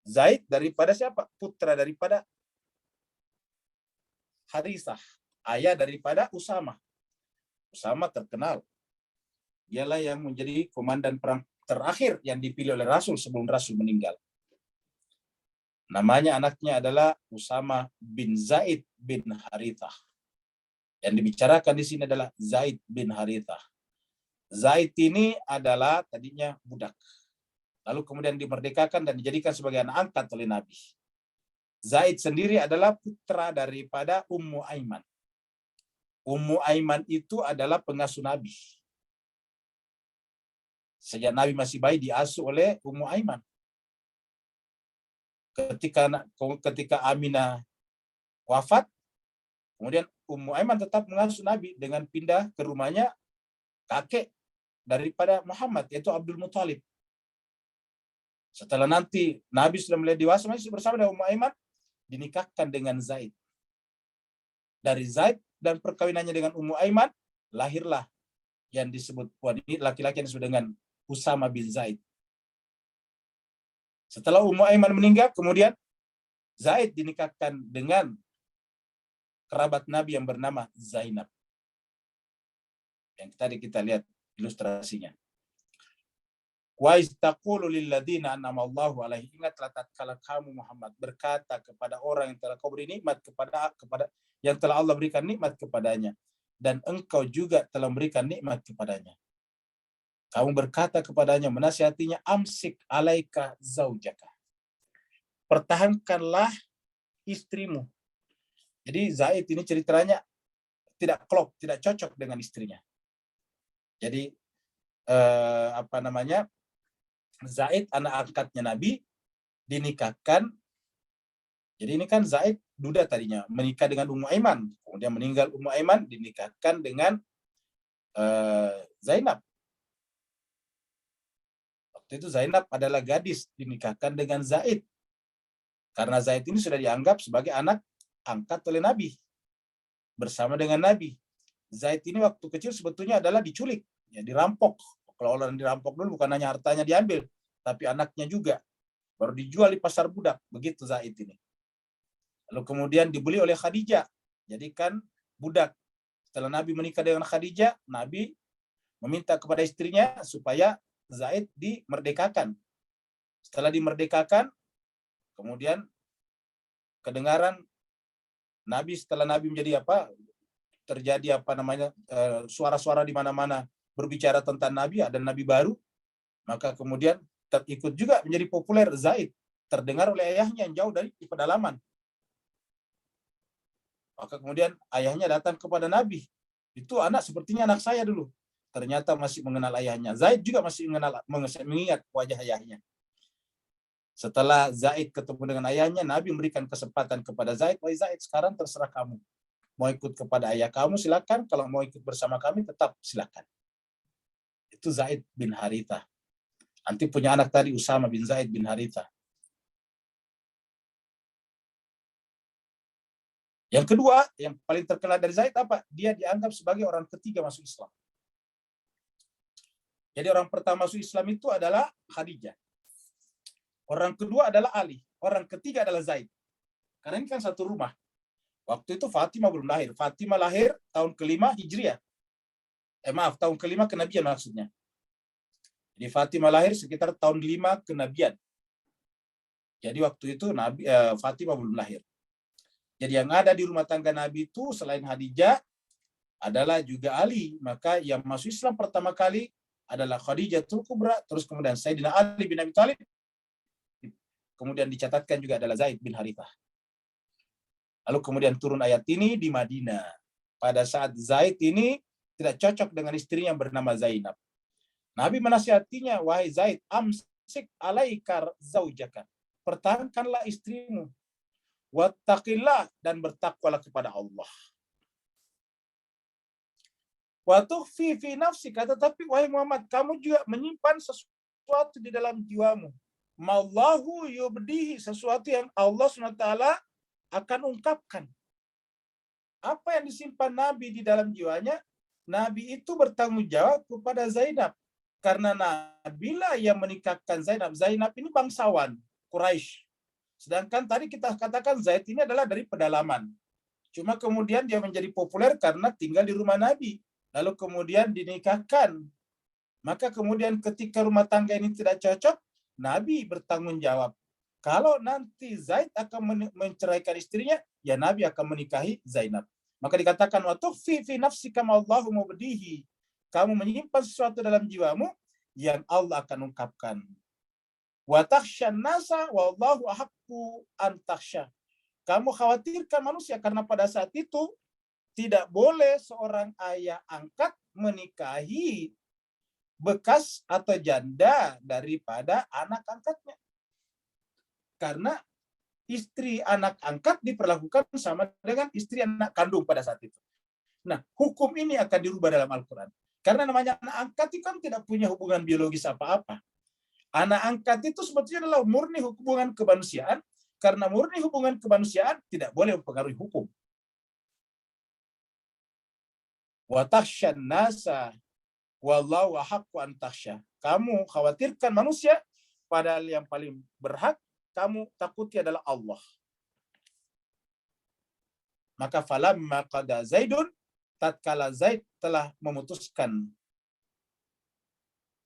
Zaid daripada siapa? Putra daripada Harisah, ayah daripada Usama. Usama terkenal. Dialah yang menjadi komandan perang terakhir yang dipilih oleh Rasul sebelum Rasul meninggal. Namanya anaknya adalah Usama bin Zaid bin Harithah. Yang dibicarakan di sini adalah Zaid bin Harithah. Zaid ini adalah tadinya budak. Lalu kemudian dimerdekakan dan dijadikan sebagai anak angkat oleh Nabi. Zaid sendiri adalah putra daripada Ummu Aiman. Ummu Aiman itu adalah pengasuh Nabi. Sejak Nabi masih bayi diasuh oleh Ummu Aiman. Ketika Aminah wafat, kemudian Ummu Aiman tetap mengasuh Nabi dengan pindah ke rumahnya kakek daripada Muhammad, yaitu Abdul Muthalib. Setelah nanti Nabi sudah mulai dewasa, masih bersama dengan Ummu Aiman, dinikahkan dengan Zaid. Dari Zaid dan perkawinannya dengan Ummu Aiman, lahirlah yang disebut laki-laki yang disebut dengan Usama bin Zaid. Setelah Ummu Aiman meninggal, kemudian Zaid dinikahkan dengan kerabat Nabi yang bernama Zainab. Yang tadi kita lihat ilustrasinya. Wa istaqulu lil ladzina an'ama Allahu alaihi, ingatlah tatkala kamu Muhammad berkata kepada orang yang telah kau beri nikmat kepada yang telah Allah berikan nikmat kepadanya, dan engkau juga telah memberikan nikmat kepadanya. Kamu berkata kepadanya, menasihatinya, amsik alaika zaujaka. Pertahankanlah istrimu. Jadi Zaid ini ceritanya tidak klop, tidak cocok dengan istrinya. Jadi Zaid anak angkatnya Nabi dinikahkan. Jadi ini kan Zaid duda tadinya, menikah dengan Ummu Aiman, kemudian meninggal Ummu Aiman, dinikahkan dengan Zainab. Waktu itu Zainab adalah gadis, dinikahkan dengan Zaid. Karena Zaid ini sudah dianggap sebagai anak angkat oleh Nabi. Bersama dengan Nabi. Zaid ini waktu kecil sebetulnya adalah diculik, ya, dirampok. Kalau orang dirampok dulu bukan hanya hartanya diambil, tapi anaknya juga. Baru dijual di pasar budak. Begitu Zaid ini. Lalu kemudian dibeli oleh Khadijah. Jadikan budak. Setelah Nabi menikah dengan Khadijah, Nabi meminta kepada istrinya supaya Zaid dimerdekakan. Setelah dimerdekakan, kemudian kedengaran Nabi, setelah Nabi menjadi terjadi suara-suara di mana-mana berbicara tentang Nabi, ada Nabi baru, maka kemudian ikut juga menjadi populer Zaid, terdengar oleh ayahnya yang jauh dari pedalaman. Maka kemudian ayahnya datang kepada Nabi, itu anak sepertinya anak saya dulu. Ternyata masih mengenal ayahnya. Zaid juga masih mengingat wajah ayahnya. Setelah Zaid ketemu dengan ayahnya, Nabi memberikan kesempatan kepada Zaid, wahai Zaid, sekarang terserah kamu. Mau ikut kepada ayah kamu, silakan. Kalau mau ikut bersama kami, tetap silakan. Itu Zaid bin Harithah. Nanti punya anak tadi, Usama bin Zaid bin Harithah. Yang kedua, yang paling terkenal dari Zaid apa? Dia dianggap sebagai orang ketiga masuk Islam. Jadi orang pertama masuk Islam itu adalah Khadijah. Orang kedua adalah Ali. Orang ketiga adalah Zaid. Karena ini kan satu rumah. Waktu itu Fatimah belum lahir. Fatimah lahir tahun ke-5 Hijriah. Tahun ke-5 kenabian maksudnya. Jadi Fatimah lahir sekitar tahun 5 kenabian. Jadi waktu itu Fatimah belum lahir. Jadi yang ada di rumah tangga Nabi itu selain Khadijah adalah juga Ali. Maka yang masuk Islam pertama kali adalah Khadijatul Kubra, terus kemudian Sayyidina Ali bin Abi Thalib, kemudian dicatatkan juga adalah Zaid bin Harithah. Lalu kemudian turun ayat ini di Madinah. Pada saat Zaid ini tidak cocok dengan istrinya yang bernama Zainab. Nabi menasihatinya, wahai Zaid, amsik alaika zaujaka. Pertahankanlah istrimu. Wattaqillah, dan bertakwalah kepada Allah. Wa tukhfi fi nafsika, tetapi wahai Muhammad, kamu juga menyimpan sesuatu di dalam jiwamu. Mallahu yubdihi, sesuatu yang Allah SWT akan ungkapkan. Apa yang disimpan Nabi di dalam jiwanya, Nabi itu bertanggung jawab kepada Zainab. Karena Nabi lah yang menikahkan Zainab. Zainab ini bangsawan Quraisy. Sedangkan tadi kita katakan Zaid ini adalah dari pedalaman. Cuma kemudian dia menjadi populer karena tinggal di rumah Nabi. Lalu kemudian dinikahkan. Maka kemudian ketika rumah tangga ini tidak cocok, Nabi bertanggung jawab. Kalau nanti Zaid akan menceraikan istrinya, ya Nabi akan menikahi Zainab. Maka dikatakan, wa tukhfi fi nafsika ma Allahu mubdihi. Kamu menyimpan sesuatu dalam jiwamu yang Allah akan ungkapkan. Wa takhshan nasa wallahu ahaqqu an takhsha. Kamu khawatirkan manusia karena pada saat itu tidak boleh seorang ayah angkat menikahi bekas atau janda daripada anak angkatnya. Karena istri anak angkat diperlakukan sama dengan istri anak kandung pada saat itu. Nah, hukum ini akan dirubah dalam Al-Quran. Karena namanya anak angkat itu kan tidak punya hubungan biologis apa-apa. Anak angkat itu sebetulnya adalah murni hubungan kemanusiaan. Karena murni hubungan kemanusiaan tidak boleh mempengaruhi hukum. Wa takhshan nasa wallahu ahaqqu an takhsha. Kamu khawatirkan manusia, padahal yang paling berhak kamu takuti adalah Allah. Maka falamma qada Zaidun, tatkala Zaid telah memutuskan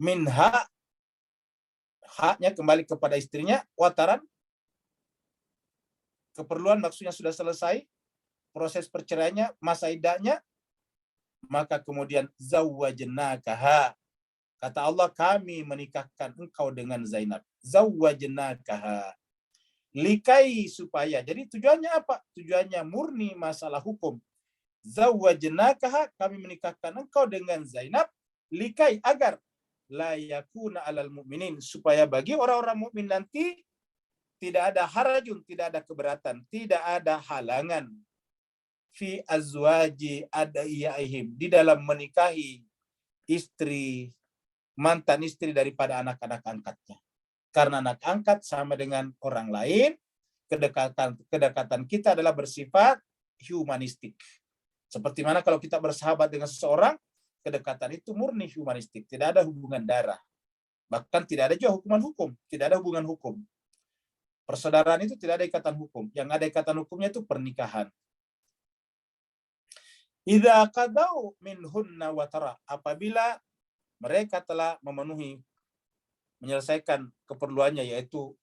minha, haknya kembali kepada istrinya, wataran, keperluan maksudnya sudah selesai, proses perceraiannya, masa iddahnya, maka kemudian zawwajnakaha. Kata Allah, kami menikahkan engkau dengan Zainab. Zawwajnakaha. Likai, supaya. Jadi tujuannya apa? Tujuannya murni masalah hukum. Zawwajnakaha, kami menikahkan engkau dengan Zainab. Likai, agar la yakuna alal mu'minin, supaya bagi orang-orang mukmin nanti tidak ada harajun, tidak ada keberatan, tidak ada halangan fi azwaji adaiyaihim, di dalam menikahi istri, mantan istri daripada anak-anak angkatnya. Karena anak angkat sama dengan orang lain, kedekatan kita adalah bersifat humanistik. Seperti mana kalau kita bersahabat dengan seseorang, kedekatan itu murni humanistik, tidak ada hubungan darah. Bahkan tidak ada juga hukuman hukum, tidak ada hubungan hukum. Persaudaraan itu tidak ada ikatan hukum. Yang ada ikatan hukumnya itu pernikahan. Idza qadau minhunna watara, apabila mereka telah memenuhi, menyelesaikan keperluannya, yaitu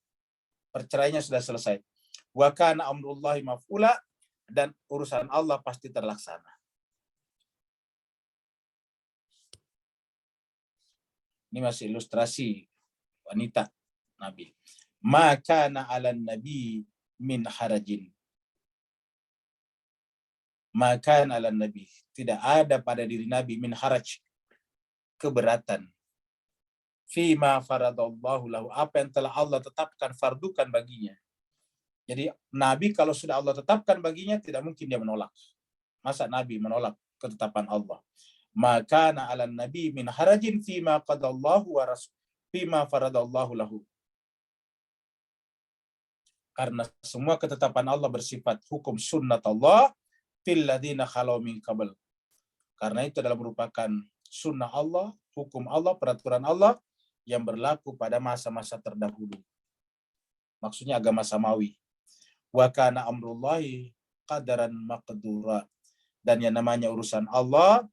perceraiannya sudah selesai. Wa kana amrullahi maf'ula, dan urusan Allah pasti terlaksana. Ini masih ilustrasi wanita Nabi. Maka na 'alan nabi min harajin. Maka na 'alan nabi, tidak ada pada diri Nabi min haraj, keberatan. Fima faradallahu lahu, apa yang telah Allah tetapkan, fardukan baginya. Jadi Nabi kalau sudah Allah tetapkan baginya, tidak mungkin dia menolak. Masa Nabi menolak ketetapan Allah? Maka na 'alan nabi min harajin fima qadallahu wa rasul fima faradallahu lahu. Karena semua ketetapan Allah bersifat hukum sunnat Allah fil ladzina khalau min qabl. Karena itu adalah merupakan sunnah Allah, hukum Allah, peraturan Allah yang berlaku pada masa-masa terdahulu. Maksudnya agama samawi. Wa kana amrullahi qadaran maqdura. Dan yang namanya urusan Allah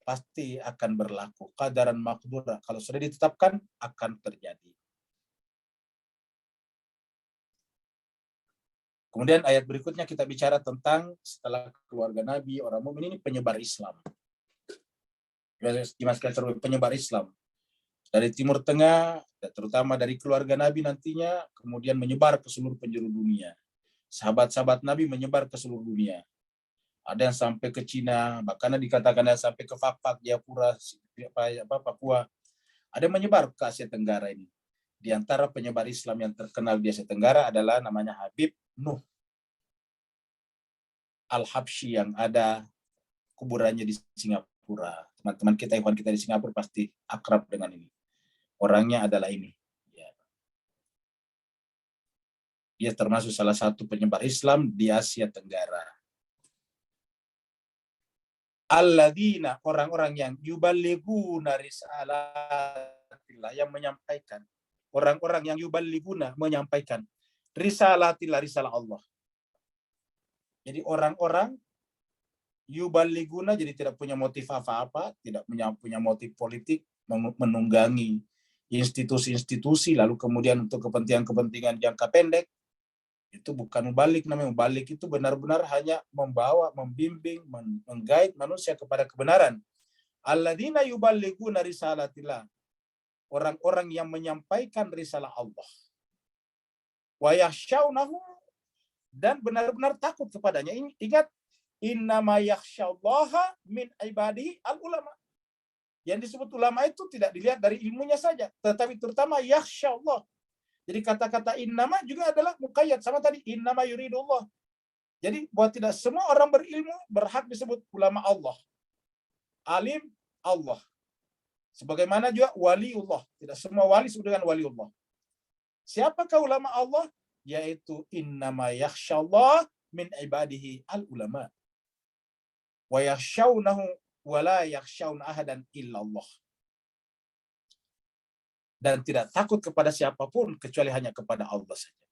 pasti akan berlaku. Qadaran maqdura. Kalau sudah ditetapkan, akan terjadi. Kemudian ayat berikutnya kita bicara tentang setelah keluarga Nabi, orang mukmin ini penyebar Islam. Penyebar Islam. Dari Timur Tengah, terutama dari keluarga Nabi nantinya, kemudian menyebar ke seluruh penjuru dunia. Sahabat-sahabat Nabi menyebar ke seluruh dunia. Ada yang sampai ke Cina, bahkan dikatakan ada sampai ke Fakfak, Jayapura, Papua. Ada yang menyebar ke Asia Tenggara ini. Di antara penyebar Islam yang terkenal di Asia Tenggara adalah namanya Habib Nuh Al-Habsyi, yang ada kuburannya di Singapura. Teman-teman kita, ikhwan kita di Singapura pasti akrab dengan ini. Orangnya adalah ini. Dia termasuk salah satu penyebar Islam di Asia Tenggara. Alladzina, orang-orang yang yuballighuna risalatillah, yang menyampaikan. Orang-orang yang yuballighuna, menyampaikan risalatillah, risalah Allah. Jadi orang-orang yuballighuna, jadi tidak punya motif apa-apa, tidak punya motif politik, menunggangi institusi-institusi, lalu kemudian untuk kepentingan-kepentingan jangka pendek. Itu bukan mubalik, namanya mubalik itu benar-benar hanya membawa, membimbing, menggait manusia kepada kebenaran. Alladzina yuballighuna risalatillah, orang-orang yang menyampaikan risalah Allah. Wa yakhshawnahu, dan benar-benar takut kepadanya. Ingat, innama yakhsyallaha min ibadihi al-ulama. Yang disebut ulama itu tidak dilihat dari ilmunya saja, tetapi terutama yakhsyallah. Jadi kata-kata innama juga adalah muqayyad sama tadi, innama yuridullah. Jadi buat tidak semua orang berilmu berhak disebut ulama Allah. Alim Allah. Sebagaimana juga waliullah. Tidak semua wali disebut dengan waliullah. Siapakah ulama Allah? Yaitu innama yakhsyallah min ibadihi al-ulama. Wa yakhshawnahu wa la yakhshawna ahadan illallah. Dan tidak takut kepada siapapun kecuali hanya kepada Allah saja.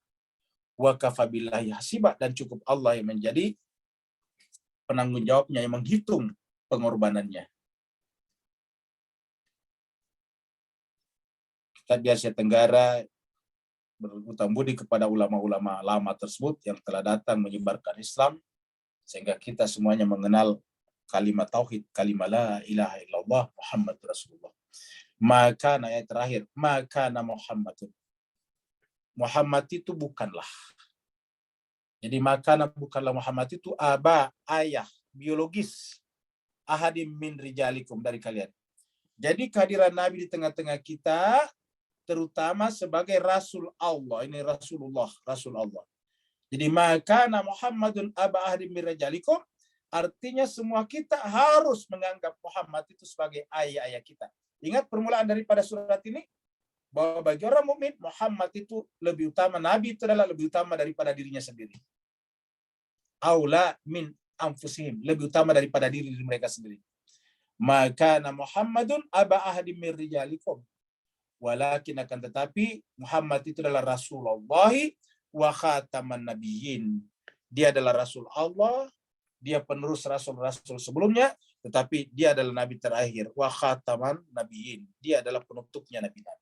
Wa kafa billahi hasiba, dan cukup Allah yang menjadi penanggung jawabnya, yang menghitung pengorbanannya. Kita di Asia Tenggara berhutang budi kepada ulama-ulama lama tersebut yang telah datang menyebarkan Islam, sehingga kita semuanya mengenal kalimat tauhid, kalimat la ilaha illallah Muhammad Rasulullah. Maka ayat terakhir, maka Muhammadun. Muhammad itu bukanlah. Jadi maka bukanlah Muhammad itu aba, ayah, biologis, ahadim min rijalikum, dari kalian. Jadi kehadiran Nabi di tengah-tengah kita, terutama sebagai Rasul Allah. Ini Rasulullah, Rasul Allah. Jadi maka Muhammadun aba ahadim min rijalikum, artinya semua kita harus menganggap Muhammad itu sebagai ayah-ayah kita. Ingat permulaan daripada surat ini, bahwa bagi orang mukmin Muhammad itu lebih utama, Nabi itu adalah lebih utama daripada dirinya sendiri. Aula min anfusihim, lebih utama daripada diri mereka sendiri. Maka Muhammadun aba ahadim min rijalikum, walakin, akan tetapi Muhammad itu adalah Rasulullah wa khataman nabiyyin. Dia adalah Rasul Allah, dia penerus rasul-rasul sebelumnya, tetapi dia adalah nabi terakhir. Wa khataman nabiyyin, dia adalah penutupnya nabi-nabi.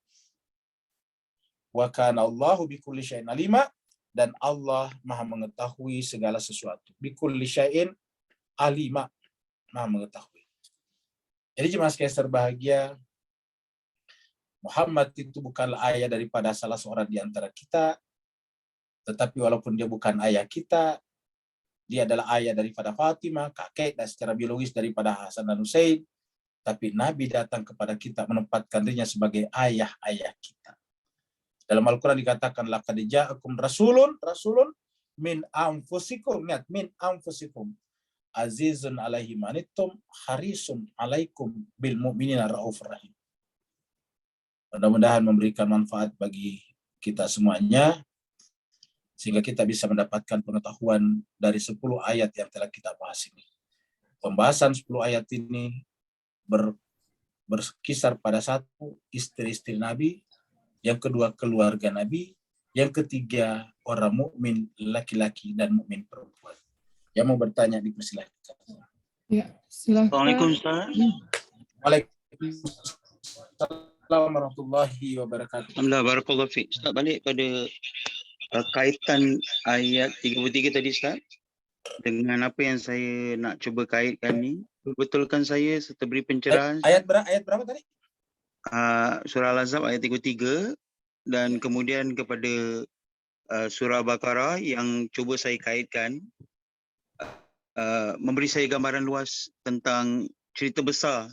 Wa kana Allahu bikulli syai'in alima, dan Allah Maha mengetahui segala sesuatu. Bikulli syai'in alima, Maha mengetahui. Jadi jemaah sekalian berbahagia, Muhammad itu bukanlah ayah daripada salah seorang di antara kita, tetapi walaupun dia bukan ayah kita, dia adalah ayah daripada Fatimah, kakek dan secara biologis daripada Hasan dan Husain. Tapi Nabi datang kepada kita menempatkan dirinya sebagai ayah-ayah kita. Dalam Al-Quran dikatakan, laqad ja'akum rasulun min anfusikum, ingat, min anfusikum, azizun alaihi manittum, harisun alaikum bil mu'minina raufur rahim. Mudah-mudahan memberikan manfaat bagi kita semuanya, sehingga kita bisa mendapatkan pengetahuan dari 10 ayat yang telah kita bahas ini. Pembahasan 10 ayat ini berkisar pada satu, istri-istri Nabi, yang kedua keluarga Nabi, yang ketiga orang mukmin laki-laki dan mukmin perempuan. Yang mau bertanya dipersilahkan. Ya, silakan. Assalamualaikum Ustaz. Waalaikumsalam warahmatullahi wabarakatuh. Alhamdulillah, barakallahu fiik. Ustaz, balik pada kaitan ayat 33 tadi Ustaz, dengan apa yang saya nak cuba kaitkan ni, betulkan saya serta beri pencerahan. Ayat berapa tadi? Surah Al-Ahzab ayat 33, dan kemudian kepada surah Baqarah yang cuba saya kaitkan, memberi saya gambaran luas tentang cerita besar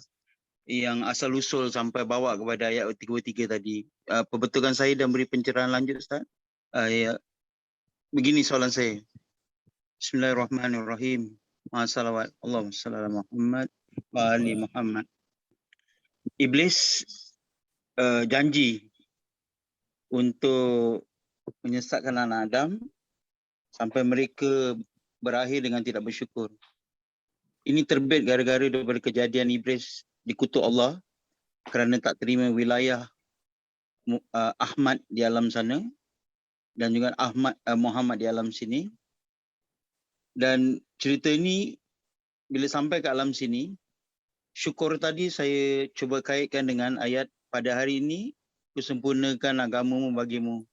yang asal usul sampai bawa kepada ayat 33 tadi. Perbetulkan saya dan beri pencerahan lanjut Ustaz. Ya, begini soalan saya. Bismillahirrahmanirrahim. Ma'asalawat. Allahumma salli ala Muhammad wa ali Muhammad. Iblis janji untuk menyesatkan anak Adam sampai mereka berakhir dengan tidak bersyukur. Ini terbit gara-gara daripada kejadian Iblis dikutuk Allah kerana tak terima wilayah Ahmad di alam sana dan juga Muhammad di alam sini. Dan cerita ini bila sampai ke alam sini, syukur tadi saya cuba kaitkan dengan ayat pada hari ini kusempurnakan agamamu bagimu,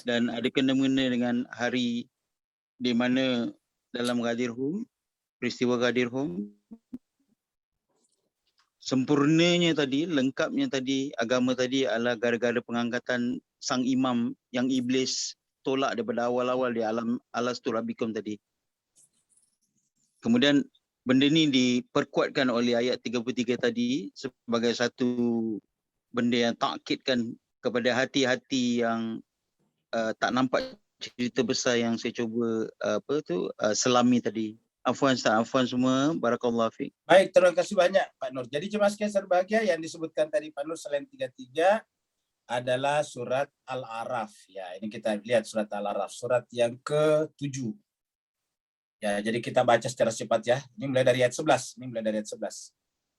dan ada kena-mengena dengan hari di mana dalam Ghadir Hum, peristiwa Ghadir Hum, sempurnanya tadi, lengkapnya tadi, agama tadi adalah gara-gara pengangkatan sang imam yang Iblis tolak daripada awal-awal di alam Alastu Rabbikum tadi. Kemudian benda ni diperkuatkan oleh ayat 33 tadi sebagai satu benda yang takkidkan kepada hati-hati yang tak nampak cerita besar yang saya cuba selami tadi. Afwan Ustaz, afwan semua. Barakallahu fiik. Baik, terima kasih banyak Pak Nur. Jadi jemaah sekalian berbahagia, yang disebutkan tadi Pak Nur selain 33 adalah surat Al-A'raf. Ya, ini kita lihat surat Al-A'raf, surat yang ke-7. Ya, jadi kita baca secara cepat ya. Ini mulai dari ayat 11.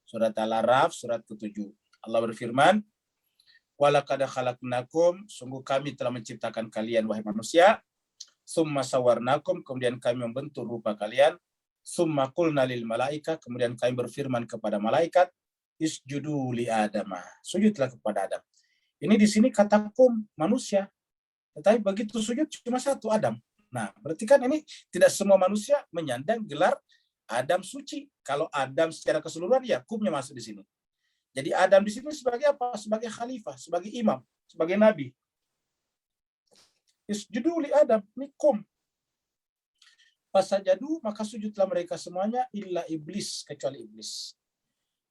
Surat Al-A'raf, surat ke-7. Allah berfirman, "Walaqad khalaqnakum", sungguh kami telah menciptakan kalian wahai manusia. "Tsumma sawarnakum", kemudian kami membentuk rupa kalian. "Tsumma qulna lil malaika", kemudian kami berfirman kepada malaikat, "Isjudu li Adama", sujudlah kepada Adam. Ini di sini kata kum, manusia. Tetapi begitu sujud cuma satu, Adam. Nah, berarti kan ini tidak semua manusia menyandang gelar Adam suci. Kalau Adam secara keseluruhan, ya kumnya masuk di sini. Jadi Adam di sini sebagai apa? Sebagai khalifah, sebagai imam, sebagai nabi. Isjudu li Adam, ini kum. Fasajadu, maka sujudlah mereka semuanya, illa iblis, kecuali iblis.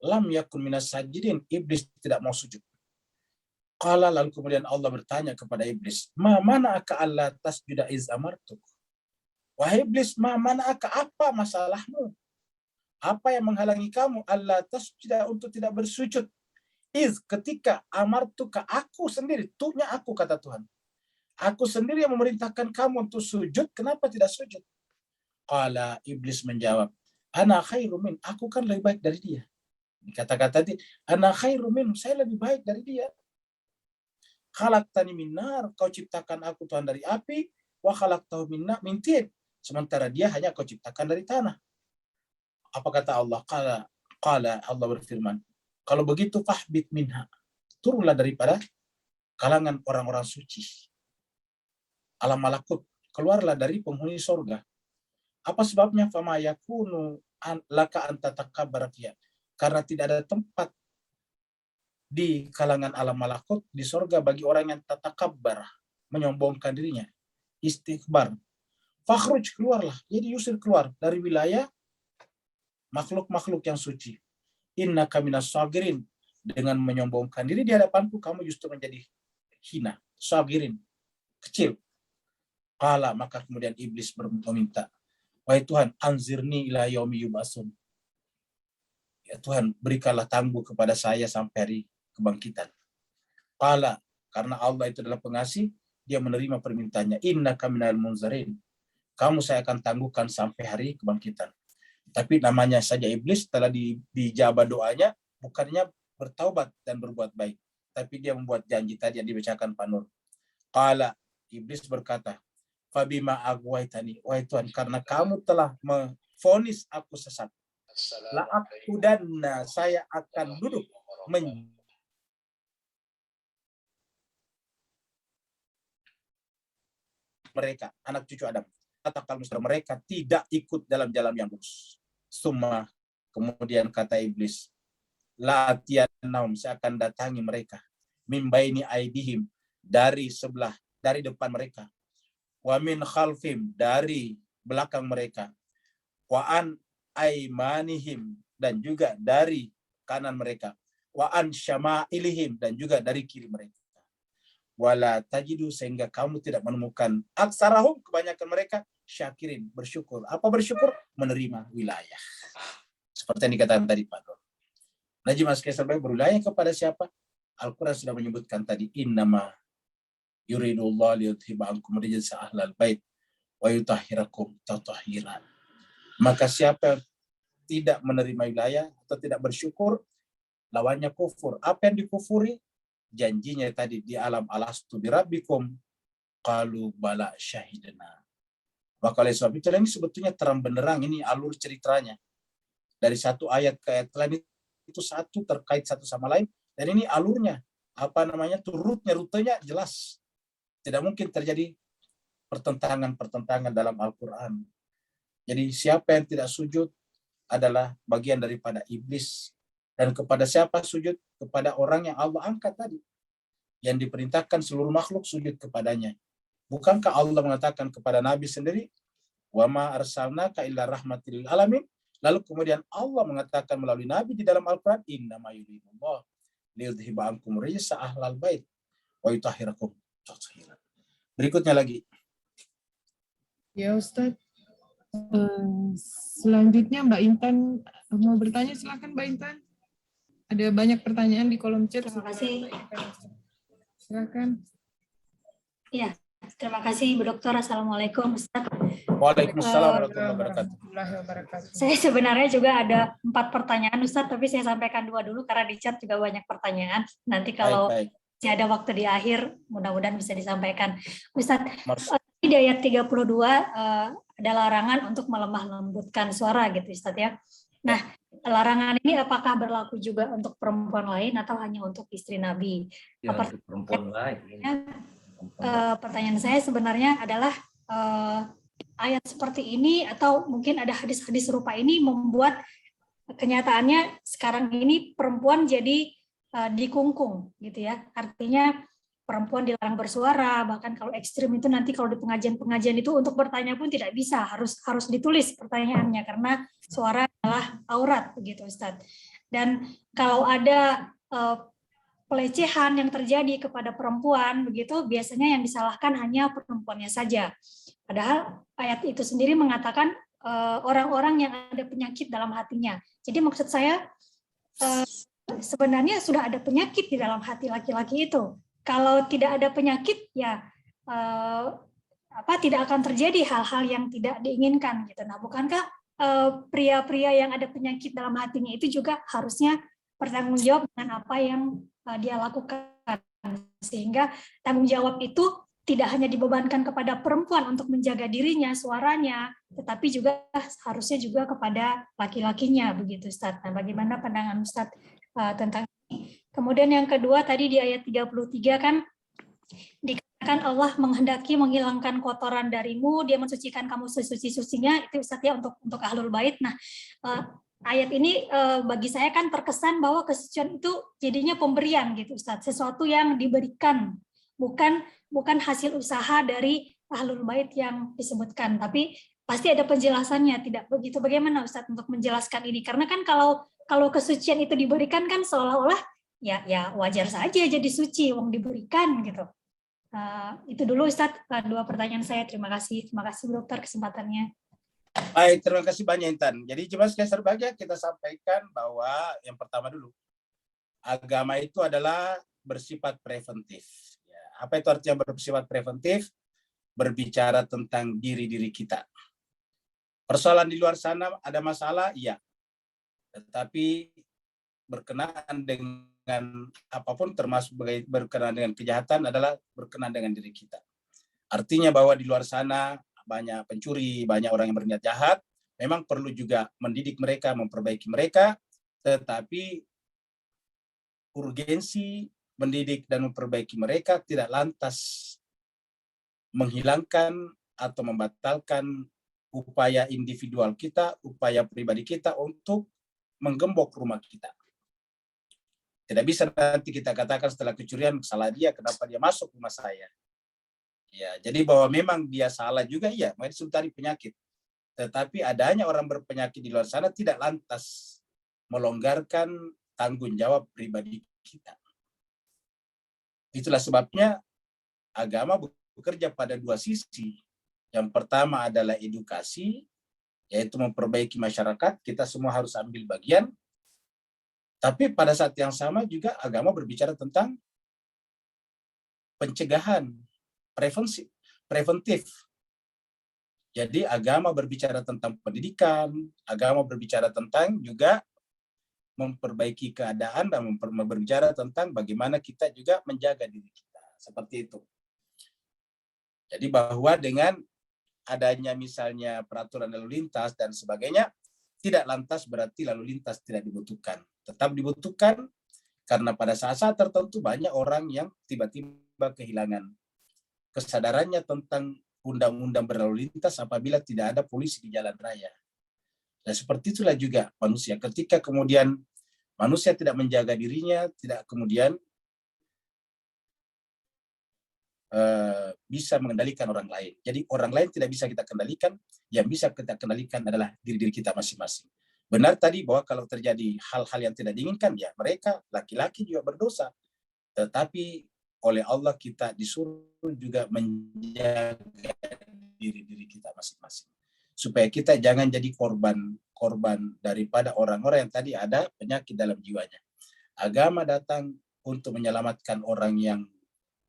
Lam yakun minas sajidin, iblis tidak mau sujud. Qala, lalu kemudian Allah bertanya kepada iblis, "Ma mana'aka alla tasjuda iz amartuk?" Wahai iblis, ma mana'aka, apa masalahmu? Apa yang menghalangi kamu alla tasjuda, untuk tidak bersujud? Iz, ketika amartuka, aku sendiri, tuhnya aku, kata Tuhan. Aku sendiri yang memerintahkan kamu untuk sujud, kenapa tidak sujud? Qala, iblis menjawab, ana khairu min, aku kan lebih baik dari dia. Kata-kata tadi, ana khairu min, saya lebih baik dari dia. Khalaqtani min nar, kau ciptakan aku Tuhan dari api, wa khalaqtahu min tin, sementara dia hanya kau ciptakan dari tanah. Apa kata Allah? Qala, Allah berfirman, kalau begitu fahbit minha, turunlah daripada kalangan orang-orang suci, alam malakut, keluarlah dari penghuni surga. Apa sebabnya? Fama yakunu laka anta takabbar fiha, karena tidak ada tempat di kalangan alam malakut di surga bagi orang yang tatakabbar, menyombongkan dirinya, istikbar. Fakhruj, keluarlah, jadi yusir keluar dari wilayah makhluk-makhluk yang suci. Innaka minas sagirin, dengan menyombongkan diri di hadapanku kamu justru menjadi hina, sagirin, kecil. Qala, maka kemudian iblis meminta, wahai Tuhan, anzirni ila yaumi yub'atsun. Ya Tuhan, berikanlah tangguh kepada saya sampai hari kebangkitan. Qala, karena Allah itu adalah pengasih, dia menerima permintaannya. Innaka minal munzarin, kamu saya akan tangguhkan sampai hari kebangkitan. Tapi namanya saja iblis, setelah dijabah doanya, bukannya bertaubat dan berbuat baik, tapi dia membuat janji tadi yang dibacakan Pak Nur. Qala, iblis berkata, fabima aghwaytani, wahai Tuhan, karena kamu telah memvonis aku sesat, la'aqudanna, saya akan duduk mereka, anak cucu Adam, kata kalau mereka tidak ikut dalam jalan yang lurus. Summa, kemudian kata iblis, latiyanahum, saya akan datangi mereka, mimbaini aidihim, dari sebelah, dari depan mereka, wa min khalfim, dari belakang mereka, wa an aimanihim, dan juga dari kanan mereka, wa an syama'ilihim, dan juga dari kiri mereka. Wala tajidu, sehingga kamu tidak menemukan aksarahum, kebanyakan mereka, syakirin, bersyukur. Apa bersyukur? Menerima wilayah. Seperti yang dikatakan tadi Pak Nur. Najib Mas Kaisar berulayah kepada siapa? Al-Quran sudah menyebutkan tadi, innama yuridullah liyudhiba ankum rijsa ahlal bait wa yutahhirakum tathiran. Maka siapa yang tidak menerima wilayah atau tidak bersyukur, lawannya kufur. Apa yang dikufuri? Janjinya tadi di alam, alastu birabbikum qalu bala syahidna. Maka oleh sebab itu ini sebetulnya terang benderang, ini alur ceritanya. Dari satu ayat ke ayat lain itu satu terkait satu sama lain, dan ini alurnya, rutenya jelas. Tidak mungkin terjadi pertentangan dalam Al-Quran. Jadi siapa yang tidak sujud adalah bagian daripada iblis. Dan kepada siapa sujud? Kepada orang yang Allah angkat tadi, yang diperintahkan seluruh makhluk sujud kepadanya. Bukankah Allah mengatakan kepada Nabi sendiri, wa ma arsalnaka illa rahmatil alamin? Lalu kemudian Allah mengatakan melalui Nabi di dalam Al-Quran, innama yuridullah liyudhiba ankum rijsa ahlal bait wa yutahhirakum tathiran. Berikutnya lagi. Ya Ustadz. Selanjutnya Mbak Intan mau bertanya, silakan Mbak Intan. Ada banyak pertanyaan di kolom chat. Terima kasih. Silakan. Iya, terima kasih Bu Dokter. Assalamualaikum Ustaz. Waalaikumsalam warahmatullahi wabarakatuh. Saya sebenarnya juga ada 4 pertanyaan Ustaz, tapi saya sampaikan 2 dulu karena di chat juga banyak pertanyaan. Nanti kalau masih ada waktu di akhir, mudah-mudahan bisa disampaikan. Ustaz, di ayat 32 ada larangan untuk melemah lembutkan suara gitu Ustaz ya. Nah, larangan ini apakah berlaku juga untuk perempuan lain atau hanya untuk istri Nabi? Ya, untuk perempuan lain. Pertanyaan saya sebenarnya adalah ayat seperti ini atau mungkin ada hadis-hadis serupa ini membuat kenyataannya sekarang ini perempuan jadi dikungkung gitu ya. Artinya perempuan dilarang bersuara, bahkan kalau ekstrim itu nanti kalau di pengajian-pengajian itu untuk bertanya pun tidak bisa, harus ditulis pertanyaannya karena suara adalah aurat begitu Ustaz. Dan kalau ada pelecehan yang terjadi kepada perempuan begitu, biasanya yang disalahkan hanya perempuannya saja. Padahal ayat itu sendiri mengatakan orang-orang yang ada penyakit dalam hatinya. Jadi maksud saya sebenarnya sudah ada penyakit di dalam hati laki-laki itu. Kalau tidak ada penyakit ya tidak akan terjadi hal-hal yang tidak diinginkan gitu. Nah, bukankah pria-pria yang ada penyakit dalam hatinya itu juga harusnya bertanggung jawab dengan apa yang dia lakukan, sehingga tanggung jawab itu tidak hanya dibebankan kepada perempuan untuk menjaga dirinya, suaranya, tetapi juga harusnya juga kepada laki-lakinya begitu Ustaz. Nah, bagaimana pandangan Ustaz tentang ini? Kemudian yang kedua tadi di ayat 33 kan dikatakan Allah menghendaki menghilangkan kotoran darimu, dia mensucikan kamu sesuci-sucinya, itu Ustaz ya untuk ahlul bait. Nah, ayat ini bagi saya kan terkesan bahwa kesucian itu jadinya pemberian gitu Ustaz, sesuatu yang diberikan, bukan hasil usaha dari ahlul bait yang disebutkan, tapi pasti ada penjelasannya. Tidak begitu, bagaimana Ustaz untuk menjelaskan ini? Karena kan kalau kesucian itu diberikan kan seolah-olah ya wajar saja jadi suci, wong diberikan gitu. Itu dulu Ustaz, 2 pertanyaan saya. Terima kasih Bu Dokter kesempatannya. Baik, terima kasih banyak Intan. Jadi cuma sekali lagi kita sampaikan bahwa yang pertama dulu, agama itu adalah bersifat preventif. Ya, apa itu artinya bersifat preventif? Berbicara tentang diri kita. Persoalan di luar sana ada masalah, iya. Tetapi berkenaan dengan apapun termasuk berkenaan dengan kejahatan adalah berkenaan dengan diri kita. Artinya bahwa di luar sana banyak pencuri, banyak orang yang berniat jahat, memang perlu juga mendidik mereka, memperbaiki mereka, tetapi urgensi mendidik dan memperbaiki mereka tidak lantas menghilangkan atau membatalkan upaya individual kita, upaya pribadi kita untuk menggembok rumah kita. Tidak bisa nanti kita katakan setelah kecurian salah dia, kenapa dia masuk rumah saya. Ya, jadi bahwa memang dia salah juga, iya, makanya disuruh penyakit. Tetapi adanya orang berpenyakit di luar sana tidak lantas melonggarkan tanggung jawab pribadi kita. Itulah sebabnya agama bekerja pada 2 sisi. Yang pertama adalah edukasi, yaitu memperbaiki masyarakat, kita semua harus ambil bagian. Tapi pada saat yang sama juga agama berbicara tentang pencegahan, preventif. Jadi agama berbicara tentang pendidikan, agama berbicara tentang juga memperbaiki keadaan dan berbicara tentang bagaimana kita juga menjaga diri kita. Seperti itu. Jadi bahwa dengan adanya misalnya peraturan lalu lintas dan sebagainya, tidak lantas berarti lalu lintas tidak dibutuhkan. Tetap dibutuhkan karena pada saat-saat tertentu banyak orang yang tiba-tiba kehilangan kesadarannya tentang undang-undang berlalu lintas apabila tidak ada polisi di jalan raya. Dan seperti itulah juga manusia. Ketika kemudian manusia tidak menjaga dirinya, tidak kemudian bisa mengendalikan orang lain. Jadi orang lain tidak bisa kita kendalikan, yang bisa kita kendalikan adalah diri-diri kita masing-masing. Benar tadi bahwa kalau terjadi hal-hal yang tidak diinginkan, ya mereka laki-laki juga berdosa. Tetapi oleh Allah kita disuruh juga menjaga diri-diri kita masing-masing. Supaya kita jangan jadi korban daripada orang-orang yang tadi ada penyakit dalam jiwanya. Agama datang untuk menyelamatkan orang yang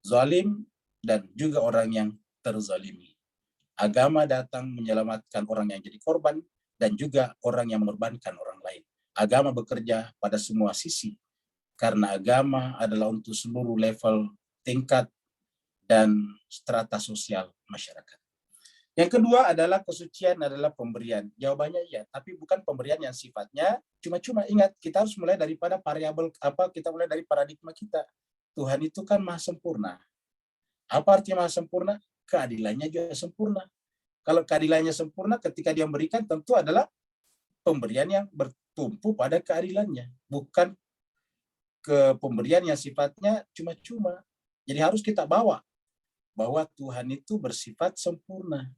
zalim dan juga orang yang terzalimi. Agama datang menyelamatkan orang yang jadi korban dan juga orang yang mengorbankan orang lain. Agama bekerja pada semua sisi karena agama adalah untuk seluruh level, tingkat, dan strata sosial masyarakat. Yang kedua adalah kesucian adalah pemberian. Jawabannya iya, tapi bukan pemberian yang sifatnya cuma-cuma. Ingat, kita harus mulai daripada variabel kita mulai dari paradigma kita. Tuhan itu kan maha sempurna. Apa artinya maha sempurna? Keadilannya juga sempurna. Kalau keadilannya sempurna, ketika dia memberikan tentu adalah pemberian yang bertumpu pada keadilannya, bukan ke pemberian yang sifatnya cuma-cuma. Jadi harus kita bawa bahwa Tuhan itu bersifat sempurna.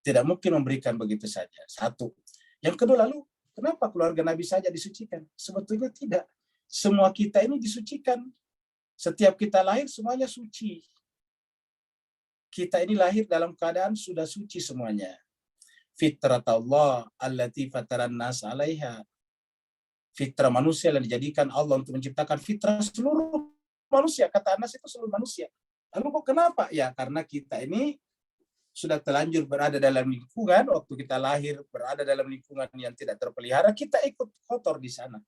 Tidak mungkin memberikan begitu saja. Satu. Yang kedua, lalu kenapa keluarga Nabi saja disucikan? Sebetulnya tidak. Semua kita ini disucikan. Setiap kita lahir semuanya suci. Kita ini lahir dalam keadaan sudah suci semuanya. Fitratullah allati fataran nas 'alaiha. Fitrah manusia yang dijadikan Allah untuk menciptakan fitrah seluruh manusia. Kata Anas itu seluruh manusia. Lalu kok kenapa? Ya karena kita ini sudah terlanjur berada dalam lingkungan, waktu kita lahir berada dalam lingkungan yang tidak terpelihara, kita ikut kotor di sana.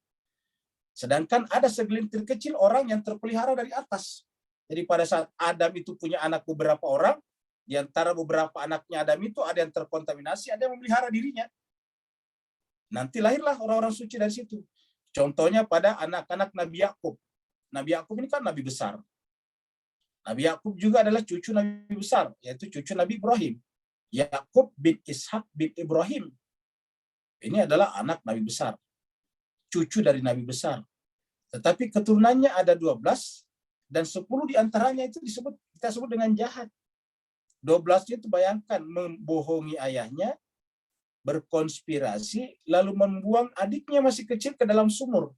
Sedangkan ada segelintir kecil orang yang terpelihara dari atas. Jadi pada saat Adam itu punya anak beberapa orang, di antara beberapa anaknya Adam itu ada yang terkontaminasi, ada yang memelihara dirinya. Nanti lahirlah orang-orang suci dari situ. Contohnya pada anak-anak Nabi Yakub. Nabi Yakub ini kan Nabi besar. Nabi Yakub juga adalah cucu Nabi besar, yaitu cucu Nabi Ibrahim. Yakub bin Ishak bin Ibrahim. Ini adalah anak Nabi besar. Cucu dari Nabi besar. Tetapi keturunannya ada 12, dan 10 diantaranya itu kita sebut dengan jahat. 12 itu bayangkan membohongi ayahnya, berkonspirasi, lalu membuang adiknya masih kecil ke dalam sumur.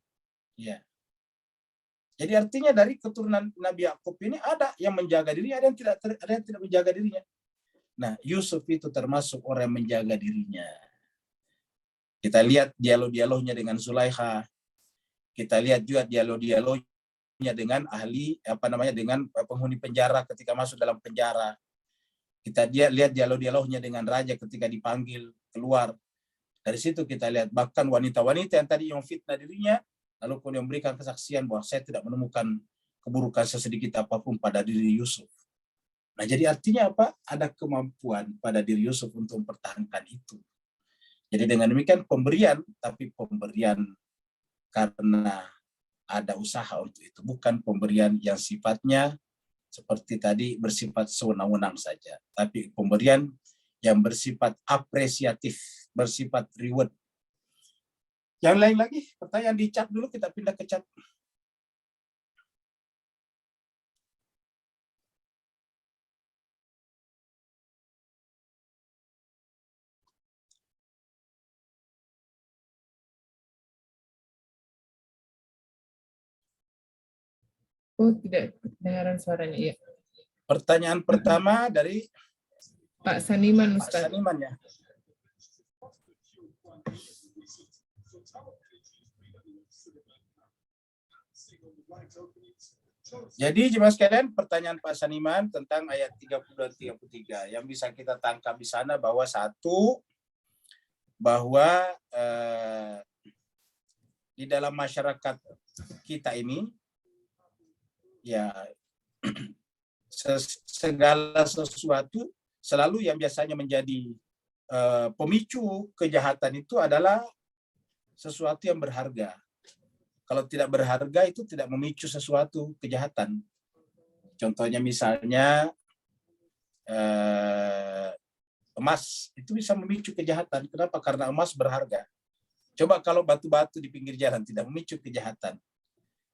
Ya. Jadi artinya dari keturunan Nabi Yakub ini ada yang menjaga diri, ada yang tidak menjaga dirinya. Nah, Yusuf itu termasuk orang yang menjaga dirinya. Kita lihat dialog-dialognya dengan Zulaikha. Kita lihat juga dialog-dialognya dengan dengan penghuni penjara ketika masuk dalam penjara. Kita lihat dialog-dialognya dengan raja ketika dipanggil keluar. Dari situ kita lihat bahkan wanita-wanita yang tadi yang fitnah dirinya, lalu kemudian memberikan kesaksian bahwa saya tidak menemukan keburukan sesedikit apapun pada diri Yusuf. Nah, jadi artinya apa? Ada kemampuan pada diri Yusuf untuk mempertahankan itu. Jadi dengan demikian pemberian, tapi pemberian karena ada usaha untuk itu. Bukan pemberian yang sifatnya seperti tadi bersifat sewenang-wenang saja. Tapi pemberian yang bersifat apresiatif, bersifat reward. Yang lain lagi, pertanyaan di chat dulu, kita pindah ke chat. Oh, tidak kedengaran suaranya, iya. Pertanyaan pertama dari Pak Saniman, Pak Ustaz. Saniman ya. Jadi jemaah sekalian, pertanyaan Pak Saniman tentang ayat 32-33 yang bisa kita tangkap di sana bahwa satu, bahwa di dalam masyarakat kita ini ya segala sesuatu selalu yang biasanya menjadi pemicu kejahatan itu adalah sesuatu yang berharga. Kalau tidak berharga itu tidak memicu sesuatu kejahatan. Contohnya misalnya emas itu bisa memicu kejahatan. Kenapa? Karena emas berharga. Coba kalau batu-batu di pinggir jalan tidak memicu kejahatan.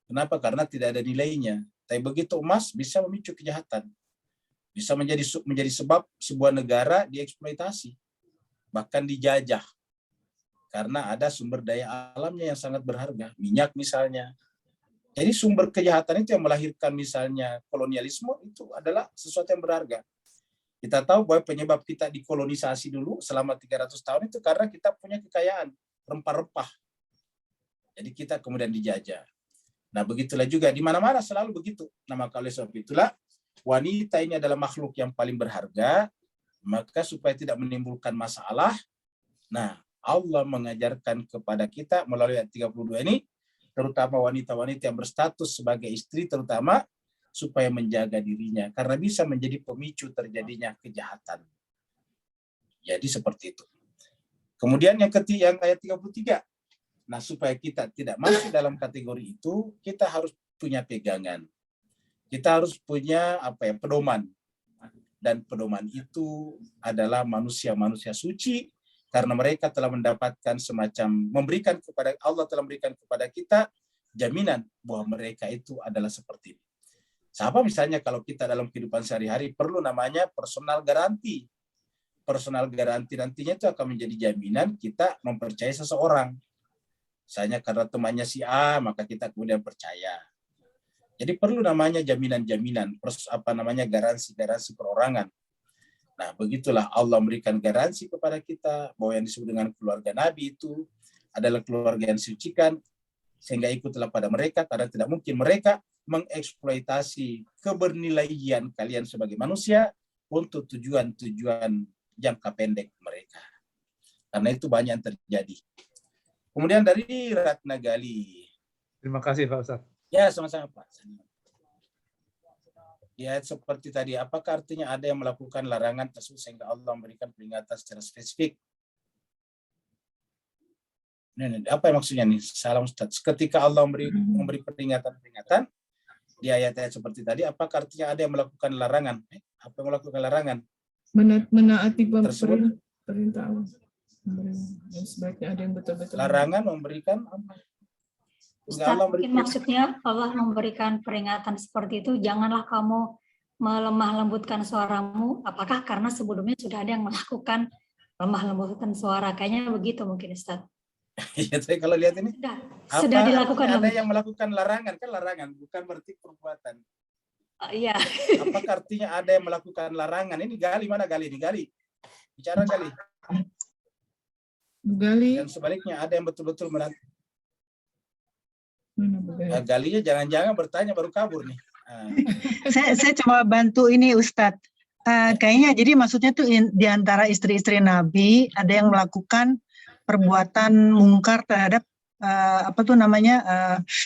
Kenapa? Karena tidak ada nilainya. Tapi begitu emas bisa memicu kejahatan. Bisa menjadi sebab sebuah negara dieksploitasi, bahkan dijajah. Karena ada sumber daya alamnya yang sangat berharga, minyak misalnya. Jadi sumber kejahatan itu yang melahirkan misalnya kolonialisme itu adalah sesuatu yang berharga. Kita tahu bahwa penyebab kita dikolonisasi dulu selama 300 tahun itu karena kita punya kekayaan rempah-rempah. Jadi kita kemudian dijajah. Nah begitulah juga di mana-mana selalu begitu. Nah maka oleh sebab itulah wanita ini adalah makhluk yang paling berharga, maka supaya tidak menimbulkan masalah, nah Allah mengajarkan kepada kita melalui ayat 32 ini, terutama wanita-wanita yang berstatus sebagai istri terutama, supaya menjaga dirinya, karena bisa menjadi pemicu terjadinya kejahatan. Jadi seperti itu. Kemudian yang ketiga, yang ayat 33, nah supaya kita tidak masuk dalam kategori itu, kita harus punya pegangan. Kita harus punya pedoman. Dan pedoman itu adalah manusia-manusia suci, karena mereka telah mendapatkan semacam Allah telah memberikan kepada kita jaminan bahwa mereka itu adalah seperti ini. Siapa misalnya kalau kita dalam kehidupan sehari-hari perlu namanya personal garanti. Personal garanti nantinya itu akan menjadi jaminan kita mempercayai seseorang. Misalnya karena temannya si A, maka kita kemudian percaya. Jadi perlu namanya jaminan-jaminan, garansi-garansi perorangan. Nah, begitulah Allah memberikan garansi kepada kita bahwa yang disebut dengan keluarga Nabi itu adalah keluarga yang disucikan, sehingga ikutlah pada mereka, karena tidak mungkin mereka mengeksploitasi kebernilaian kalian sebagai manusia untuk tujuan-tujuan jangka pendek mereka. Karena itu banyak yang terjadi. Kemudian dari Ratna Gali. Terima kasih Pak Ustadz. Ya, sama-sama Pak. Ya, seperti tadi, apakah artinya ada yang melakukan larangan tersebut sehingga Allah memberikan peringatan secara spesifik? Apa yang maksudnya nih? Salam Ustaz. Ketika Allah memberi peringatan-peringatan di ayat-ayat seperti tadi, apakah artinya ada yang melakukan larangan? Apa yang melakukan larangan? Menaati perintah Allah. Dan sebaiknya ada yang betul-betul. Larangan memberikan apa? Ustaz, mungkin maksudnya Allah memberikan peringatan seperti itu, janganlah kamu melemah lembutkan suaramu. Apakah karena sebelumnya sudah ada yang melakukan lemah lembutkan suara? Kayaknya begitu mungkin Ustaz. Iya, saya kalau lihat ini sudah dilakukan. Ada yang melakukan larangan, kan larangan bukan berarti perbuatan. Iya. Apakah artinya ada yang melakukan larangan? Ini Gali, mana Gali? Ini Gali. Bicara Gali. Gali. Dan sebaliknya ada yang betul-betul melakukan. Galinya jangan-jangan bertanya baru kabur nih. Saya coba bantu ini Ustadz. Kayaknya jadi maksudnya tuh di antara istri-istri Nabi ada yang melakukan perbuatan mungkar terhadap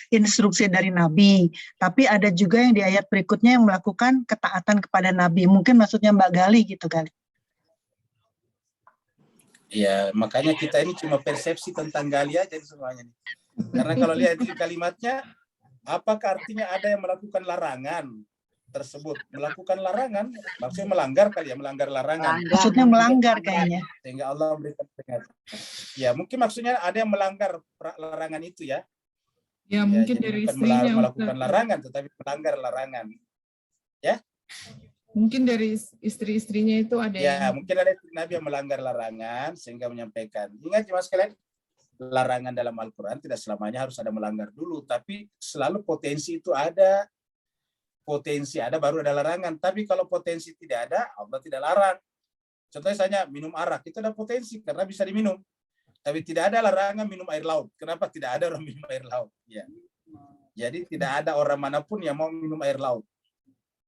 instruksi dari Nabi. Tapi ada juga yang di ayat berikutnya yang melakukan ketaatan kepada Nabi. Mungkin maksudnya Mbak Gali gitu kali. Ya, makanya kita ini cuma persepsi tentang Gali aja semuanya nih. Karena kalau lihat di kalimatnya, apakah artinya ada yang melakukan larangan tersebut? Melakukan larangan, maksudnya melanggar kali ya, melanggar larangan. Maksudnya melanggar kayaknya. Sehingga Allah memberikan peringatan. Ya, mungkin maksudnya ada yang melanggar larangan itu ya. Ya, mungkin dari istrinya. Melakukan larangan, tetapi melanggar larangan. Ya? Mungkin dari istri-istrinya itu ada ya, mungkin ada Nabi yang melanggar larangan, sehingga menyampaikan. Ingat mas sekalian, larangan dalam Al-Quran tidak selamanya harus ada melanggar dulu, tapi selalu potensi itu ada. Potensi ada baru ada larangan, tapi kalau potensi tidak ada, Allah tidak larang. Contohnya misalnya minum arak, itu ada potensi karena bisa diminum. Tapi tidak ada larangan minum air laut. Kenapa tidak ada orang minum air laut? Ya. Jadi tidak ada orang manapun yang mau minum air laut.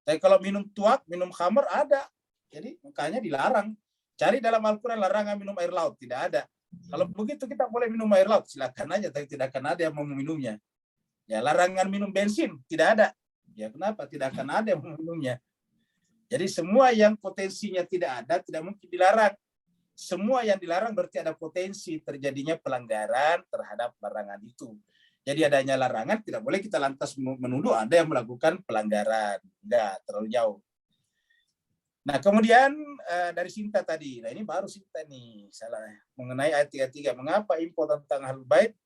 Tapi kalau minum tuak, minum khamr ada. Jadi makanya dilarang. Cari dalam Al-Quran larangan minum air laut, tidak ada. Kalau begitu kita boleh minum air laut, silakan aja, tapi tidak akan ada yang mau meminumnya. Ya, larangan minum bensin, tidak ada. Ya, kenapa? Tidak akan ada yang mau meminumnya. Jadi semua yang potensinya tidak ada, tidak mungkin dilarang. Semua yang dilarang berarti ada potensi terjadinya pelanggaran terhadap larangan itu. Jadi adanya larangan, tidak boleh kita lantas menuduh ada yang melakukan pelanggaran. Enggak, terlalu jauh. Nah, kemudian dari Sinta tadi. Nah, ini baru Sinta nih. Salah. Mengenai ayat 33. Mengapa info tentang Ahlul Bait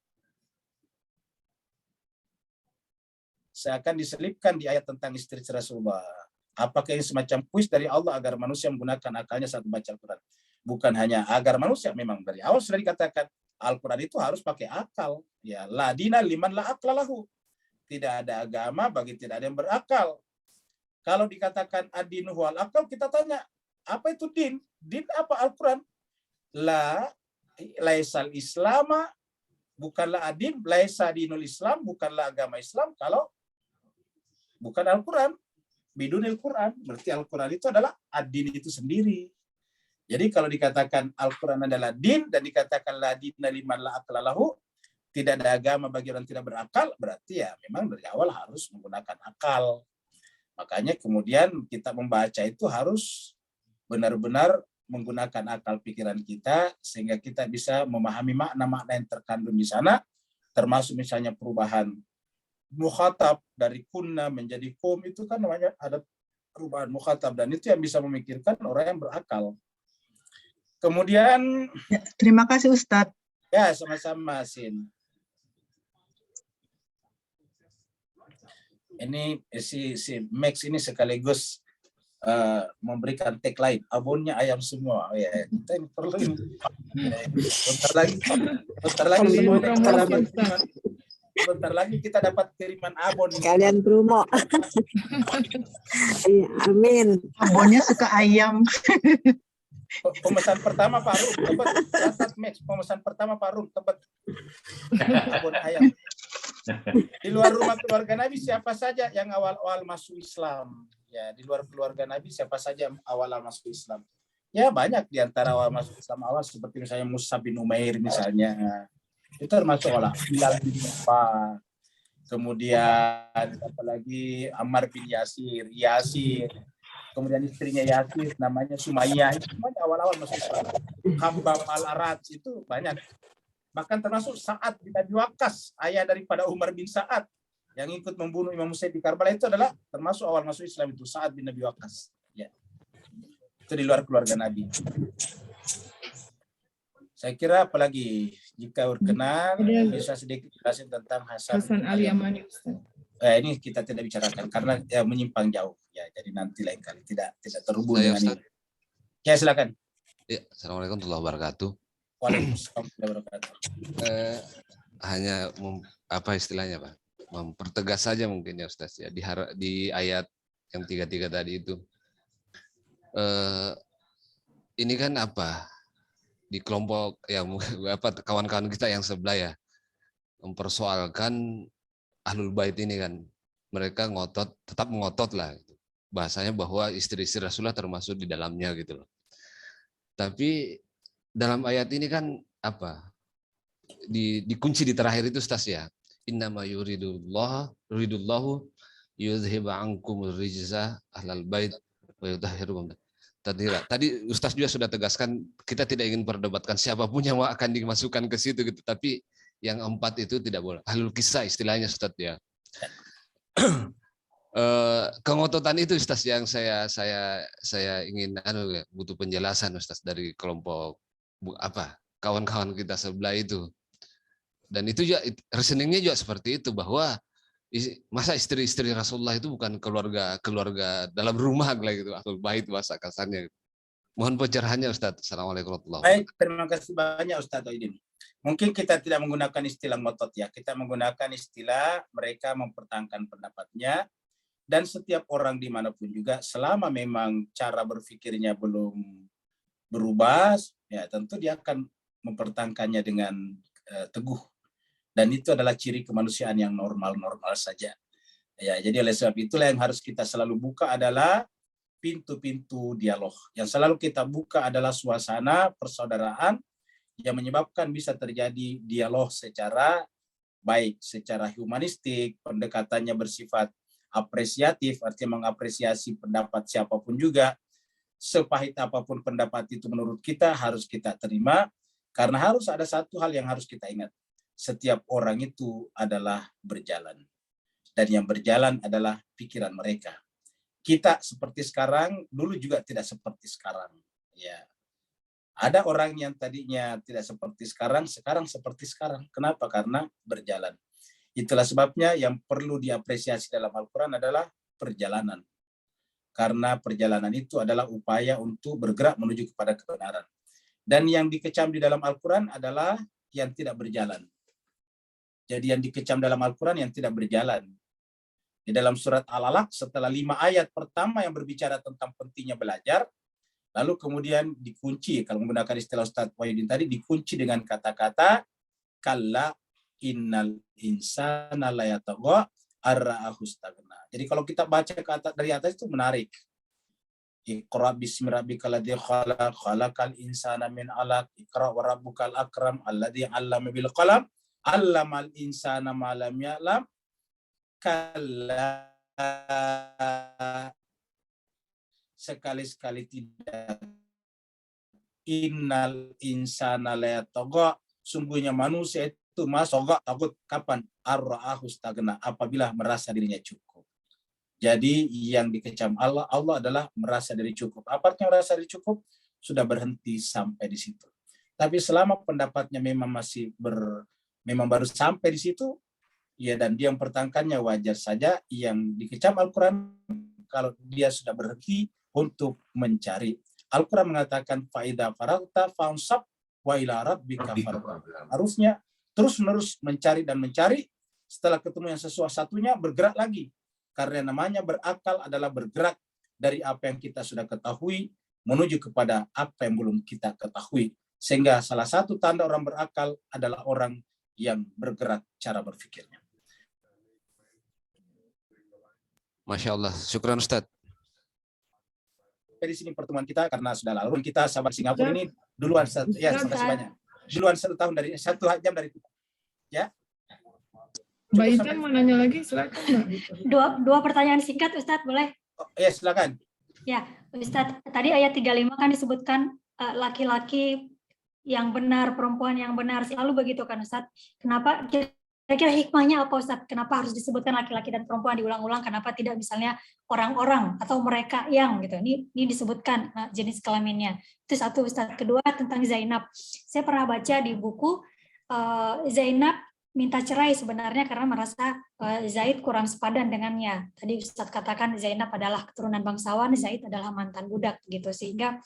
seakan diselipkan di ayat tentang istri Rasulullah? Apakah ini semacam kuis dari Allah agar manusia menggunakan akalnya saat membaca Al-Quran? Bukan hanya agar manusia, memang dari awal sudah dikatakan Al-Quran itu harus pakai akal. Ya, la dina liman la aqlalahu. Tidak ada agama bagi tidak ada yang berakal. Kalau dikatakan ad-dinu wal akal, kita tanya, apa itu din? Din apa Al-Quran? Laisal islama, bukanlah ad-din, laisa dinul Islam, bukanlah agama Islam kalau bukan Al-Quran. Bidunil Quran, berarti Al-Quran itu adalah ad-din itu sendiri. Jadi kalau dikatakan Al-Quran adalah din dan dikatakan la dina liman la aqlalahu, tidak ada agama bagi orang tidak berakal, berarti ya memang dari awal harus menggunakan akal. Makanya kemudian kita membaca itu harus benar-benar menggunakan akal pikiran kita sehingga kita bisa memahami makna-makna yang terkandung di sana, termasuk misalnya perubahan mukhatab dari kunna menjadi kum, itu kan namanya ada perubahan mukhatab, dan itu yang bisa memikirkan orang yang berakal. Kemudian Ya, terima kasih Ustadz. ya sama-sama Sin. Ini si Max ini sekaligus memberikan tagline abonnya ayam semua. Oh, ya, kita ini perlu ini. Bentar lagi kita dapat kiriman abon. Kalian promo. Iya, amin. Abonnya suka ayam. Pemesan pertama Pak Rum, tebet. Catat Max, pemesan pertama Pak Rum, tebet. Abon ayam. Di luar rumah keluarga Nabi siapa saja yang awal-awal masuk Islam? Ya, di luar keluarga Nabi siapa saja yang awal-awal masuk Islam? Ya, banyak di antara awal masuk Islam awal seperti misalnya Mus'ab bin Umair misalnya. Itu termasuk awal. Bilal bin Rabah. Kemudian apalagi Ammar bin Yasir. Kemudian istrinya Yasir namanya Sumayyah. Itu semuanya awal-awal masuk Islam. Khabbab al-Arat itu banyak. Bahkan termasuk Sa'ad bin Abi Waqqas, ayah daripada Umar bin Sa'ad yang ikut membunuh Imam Husain di Karbala, itu adalah termasuk awal masuk Islam itu Sa'ad bin Abi Waqqas. Ya. Itu di luar keluarga Nabi. Saya kira apalagi jika berkenan bisa sedikit jelasin tentang Hasan Al-Yamani Ustaz. Ini kita tidak bicarakan karena ya, menyimpang jauh ya, jadi nanti lain kali tidak terhubung dengan ini. Ya silakan. Ya, Assalamualaikum warahmatullahi wabarakatuh. Waalaikumsalam warahmatullahi wabarakatuh. Hanya apa istilahnya Pak? Mempertegas saja mungkin ya Ustaz ya di ayat yang 33 tadi itu. Ini kan apa? Di kelompok ya apa kawan-kawan kita yang sebelah ya mempersoalkan Ahlul Bait ini kan, mereka tetap ngotot lah gitu. Bahasanya bahwa istri-istri Rasulullah termasuk di dalamnya gitu loh. Tapi dalam ayat ini kan apa? Dikunci di terakhir itu Ustaz ya. Innama yuridullahu yuzhiba ankumur rijza ahlal bait wa yutahhirukum. Tadi Ustaz juga sudah tegaskan kita tidak ingin perdebatkan siapapun yang akan dimasukkan ke situ gitu, tapi yang 4 itu tidak boleh. Ahlul kisah istilahnya Ustaz ya. Kengototan itu Ustaz yang saya ingin butuh penjelasan Ustaz dari kelompok kawan-kawan kita sebelah itu. Dan itu juga reasoningnya juga seperti itu, bahwa masa istri-istri Rasulullah itu bukan keluarga dalam rumah lah gitu, Ahlul Bait bahasa kasarnya. Mohon pencerahannya Ustaz. Assalamualaikum warahmatullahi wabarakatuh. Baik, terima kasih banyak Ustaz Aidin. Mungkin kita tidak menggunakan istilah ngotot ya, kita menggunakan istilah mereka mempertahankan pendapatnya, dan setiap orang dimanapun juga selama memang cara berpikirnya belum berubah, ya tentu dia akan mempertahankannya dengan teguh. Dan itu adalah ciri kemanusiaan yang normal-normal saja. Ya, jadi oleh sebab itulah yang harus kita selalu buka adalah pintu-pintu dialog. Yang selalu kita buka adalah suasana persaudaraan yang menyebabkan bisa terjadi dialog secara baik, secara humanistik, pendekatannya bersifat apresiatif, artinya mengapresiasi pendapat siapapun juga. Sepahit apapun pendapat itu menurut kita harus kita terima, karena harus ada satu hal yang harus kita ingat. Setiap orang itu adalah berjalan. Dan yang berjalan adalah pikiran mereka. Kita seperti sekarang, dulu juga tidak seperti sekarang. Ya. Ada orang yang tadinya tidak seperti sekarang seperti sekarang. Kenapa? Karena berjalan. Itulah sebabnya yang perlu diapresiasi dalam Al-Quran adalah perjalanan. Karena perjalanan itu adalah upaya untuk bergerak menuju kepada kebenaran. Dan yang dikecam di dalam Al-Quran adalah yang tidak berjalan. Jadi yang dikecam dalam Al-Quran yang tidak berjalan. Di dalam surat Al-Alaq, setelah 5 ayat pertama yang berbicara tentang pentingnya belajar, lalu kemudian dikunci, kalau menggunakan istilah Ustaz Wahidin tadi, dikunci dengan kata-kata kalla innal insana la yatagha ar-ra'ahu istaghna. Jadi kalau kita baca kata dari atas itu menarik. Iqra bismi rabbikal ladzi khalaq, khalaqal insana min 'alaq, iqra wa rabbukal akram alladzi 'allama bil qalam, 'allamal insana ma lam ya'lam, kalla sekali-sekali tidak, innal insana la yatagha, sungguhnya manusia itu masogak takut kapan, ar-ra'ahu istaghna, apabila merasa dirinya cukup. Jadi yang dikecam Allah adalah merasa diri cukup. Apa artinya merasa diri cukup? Sudah berhenti sampai di situ. Tapi selama pendapatnya memang memang baru sampai di situ, ya, dan dia mempertahankannya, wajar saja. Yang dikecam Al-Quran kalau dia sudah berhenti untuk mencari. Al-Quran mengatakan faida faragta fansab wa ila rabbika farghab. Harusnya terus-menerus mencari dan mencari, setelah ketemu yang satunya bergerak lagi. Karena namanya berakal adalah bergerak dari apa yang kita sudah ketahui menuju kepada apa yang belum kita ketahui. Sehingga salah satu tanda orang berakal adalah orang yang bergerak cara berpikirnya. Masya Allah, syukran Ustaz. Di sini pertemuan kita karena sudah lalu kita sahabat Singapura ini duluan ya, terima kasih banyak. Duluan 1 tahun dari 1 jam dari kita. Ya. Mbak Intan mau nanya lagi, silakan Mbak. Dua pertanyaan singkat, Ustadz, boleh? Oh, ya, silakan. Ya, Ustadz, tadi ayat 35 kan disebutkan laki-laki yang benar, perempuan yang benar, selalu begitu kan Ustadz? Kenapa, kira-kira hikmahnya apa Ustadz? Kenapa harus disebutkan laki-laki dan perempuan diulang-ulang? Kenapa tidak misalnya orang-orang atau mereka yang gitu? Ini disebutkan jenis kelaminnya. Itu satu Ustadz. Kedua tentang Zainab. Saya pernah baca di buku Zainab minta cerai sebenarnya karena merasa Zaid kurang sepadan dengannya. Tadi Ustadz katakan Zainab adalah keturunan bangsawan, Zaid adalah mantan budak gitu, sehingga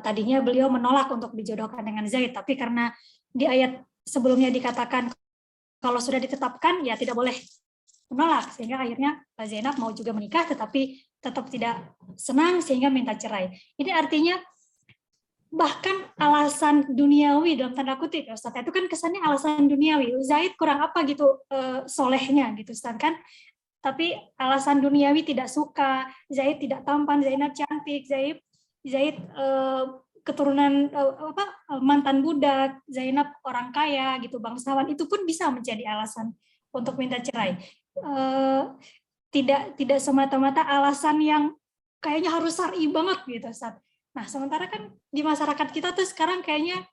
tadinya beliau menolak untuk dijodohkan dengan Zaid, tapi karena di ayat sebelumnya dikatakan kalau sudah ditetapkan ya tidak boleh menolak, sehingga akhirnya Zainab mau juga menikah tetapi tetap tidak senang sehingga minta cerai. Ini artinya bahkan alasan duniawi dalam tanda kutip, Ustaz, itu kan kesannya alasan duniawi. Zaid kurang apa gitu solehnya gitu, Ustaz, kan? Tapi alasan duniawi tidak suka, Zaid tidak tampan, Zainab cantik, Zaid keturunan mantan budak, Zainab orang kaya gitu, bangsawan, itu pun bisa menjadi alasan untuk minta cerai. Tidak semata-mata alasan yang kayaknya harus syar'i banget gitu, Ustaz. Nah, sementara kan di masyarakat kita tuh sekarang kayaknya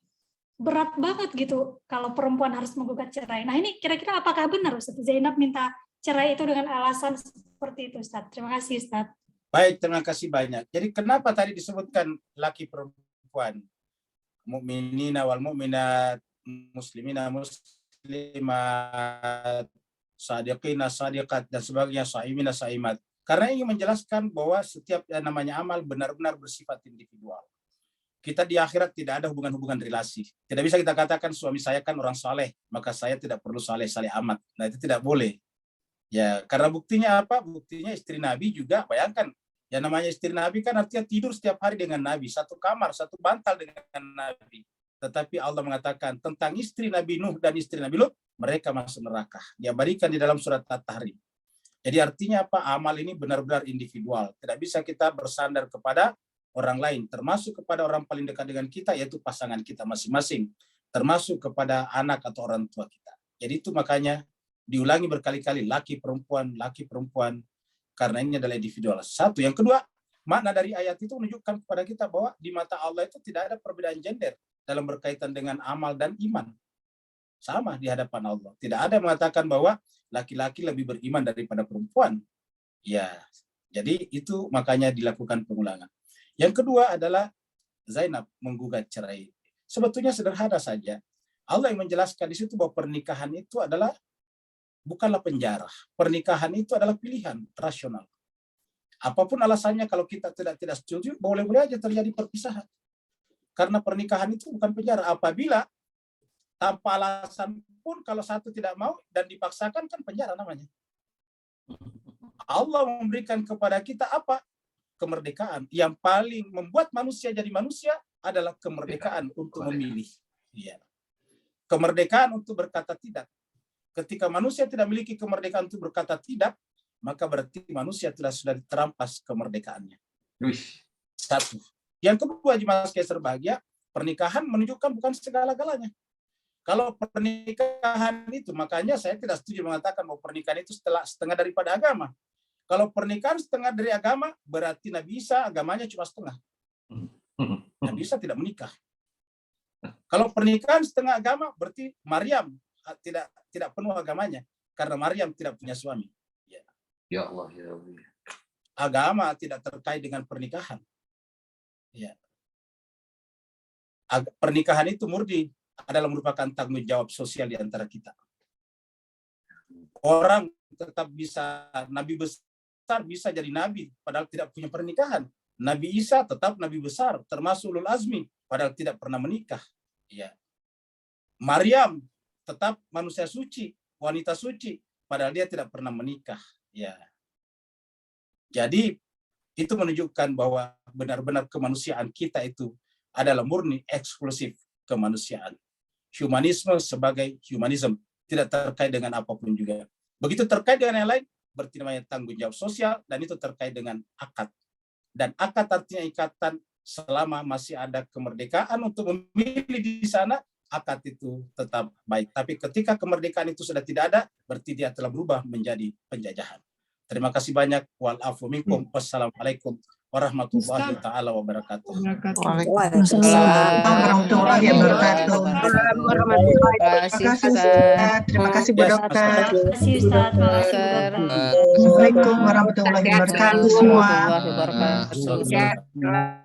berat banget gitu kalau perempuan harus menggugat cerai. Nah, ini kira-kira apakah benar Ustaz Zainab minta cerai itu dengan alasan seperti itu, Ustaz? Terima kasih, Ustaz. Baik, terima kasih banyak. Jadi kenapa tadi disebutkan laki perempuan? Mukminina wal mukminat, muslimina muslimat, sadiqina sadiqat, dan sebagainya, saimina saimat. Karena ingin menjelaskan bahwa setiap yang namanya amal benar-benar bersifat individual. Kita di akhirat tidak ada hubungan-hubungan relasi. Tidak bisa kita katakan suami saya kan orang saleh, maka saya tidak perlu saleh amat. Nah, itu tidak boleh. Ya, karena buktinya apa? Buktinya istri Nabi juga, bayangkan. Yang namanya istri Nabi kan artinya tidur setiap hari dengan Nabi. Satu kamar, satu bantal dengan Nabi. Tetapi Allah mengatakan tentang istri Nabi Nuh dan istri Nabi Lut, mereka masuk neraka. Diabadikan di dalam surat At-Tahrim. Jadi artinya apa? Amal ini benar-benar individual. Tidak bisa kita bersandar kepada orang lain, termasuk kepada orang paling dekat dengan kita, yaitu pasangan kita masing-masing, termasuk kepada anak atau orang tua kita. Jadi itu makanya diulangi berkali-kali, laki perempuan, karena ini adalah individual. Satu. Yang kedua, makna dari ayat itu menunjukkan kepada kita bahwa di mata Allah itu tidak ada perbedaan gender dalam berkaitan dengan amal dan iman. Sama di hadapan Allah. Tidak ada yang mengatakan bahwa laki-laki lebih beriman daripada perempuan. Ya, jadi itu makanya dilakukan pengulangan. Yang kedua adalah Zainab menggugat cerai. Sebetulnya sederhana saja. Allah yang menjelaskan di situ bahwa pernikahan itu adalah bukanlah penjara. Pernikahan itu adalah pilihan rasional. Apapun alasannya, kalau kita tidak setuju, boleh-boleh aja terjadi perpisahan. Karena pernikahan itu bukan penjara. Apabila tanpa alasan pun kalau satu tidak mau dan dipaksakan, kan penjara namanya. Allah memberikan kepada kita apa? Kemerdekaan. Yang paling membuat manusia jadi manusia adalah kemerdekaan untuk memilih. Ya. Kemerdekaan untuk berkata tidak. Ketika manusia tidak memiliki kemerdekaan untuk berkata tidak, maka berarti manusia sudah terampas kemerdekaannya. Satu. Yang kedua, jemaah sekalian berbahagia, pernikahan menunjukkan bukan segala-galanya. Kalau pernikahan itu, makanya saya tidak setuju mengatakan bahwa pernikahan itu setengah daripada agama. Kalau pernikahan setengah dari agama, berarti Nabi Isa agamanya cuma setengah. Nabi Isa tidak menikah. Kalau pernikahan setengah agama, berarti Maryam tidak penuh agamanya, karena Maryam tidak punya suami. Ya Allah, ya Allah. Agama tidak terkait dengan pernikahan. Ya. Pernikahan itu murni adalah merupakan tanggung jawab sosial di antara kita. Orang tetap bisa, nabi besar bisa jadi nabi, padahal tidak punya pernikahan. Nabi Isa tetap nabi besar, termasuk ulul azmi, padahal tidak pernah menikah. Ya. Maryam tetap manusia suci, wanita suci, padahal dia tidak pernah menikah. Ya. Jadi itu menunjukkan bahwa benar-benar kemanusiaan kita itu adalah murni eksklusif kemanusiaan. Humanisme sebagai humanisme, tidak terkait dengan apapun juga. Begitu terkait dengan yang lain, berarti namanya tanggung jawab sosial, dan itu terkait dengan akad. Dan akad artinya ikatan selama masih ada kemerdekaan untuk memilih di sana, akad itu tetap baik. Tapi ketika kemerdekaan itu sudah tidak ada, berarti dia telah berubah menjadi penjajahan. Terima kasih banyak. Wa'alafu minkum. Wassalamualaikum warahmatullahi taala wabarakatuh. Waalaikumsalam warahmatullahi wabarakatuh. Terima kasih Bu Dokter. Terima kasih Ustaz. Assalamualaikum warahmatullahi wabarakatuh semua. Assalamualaikum.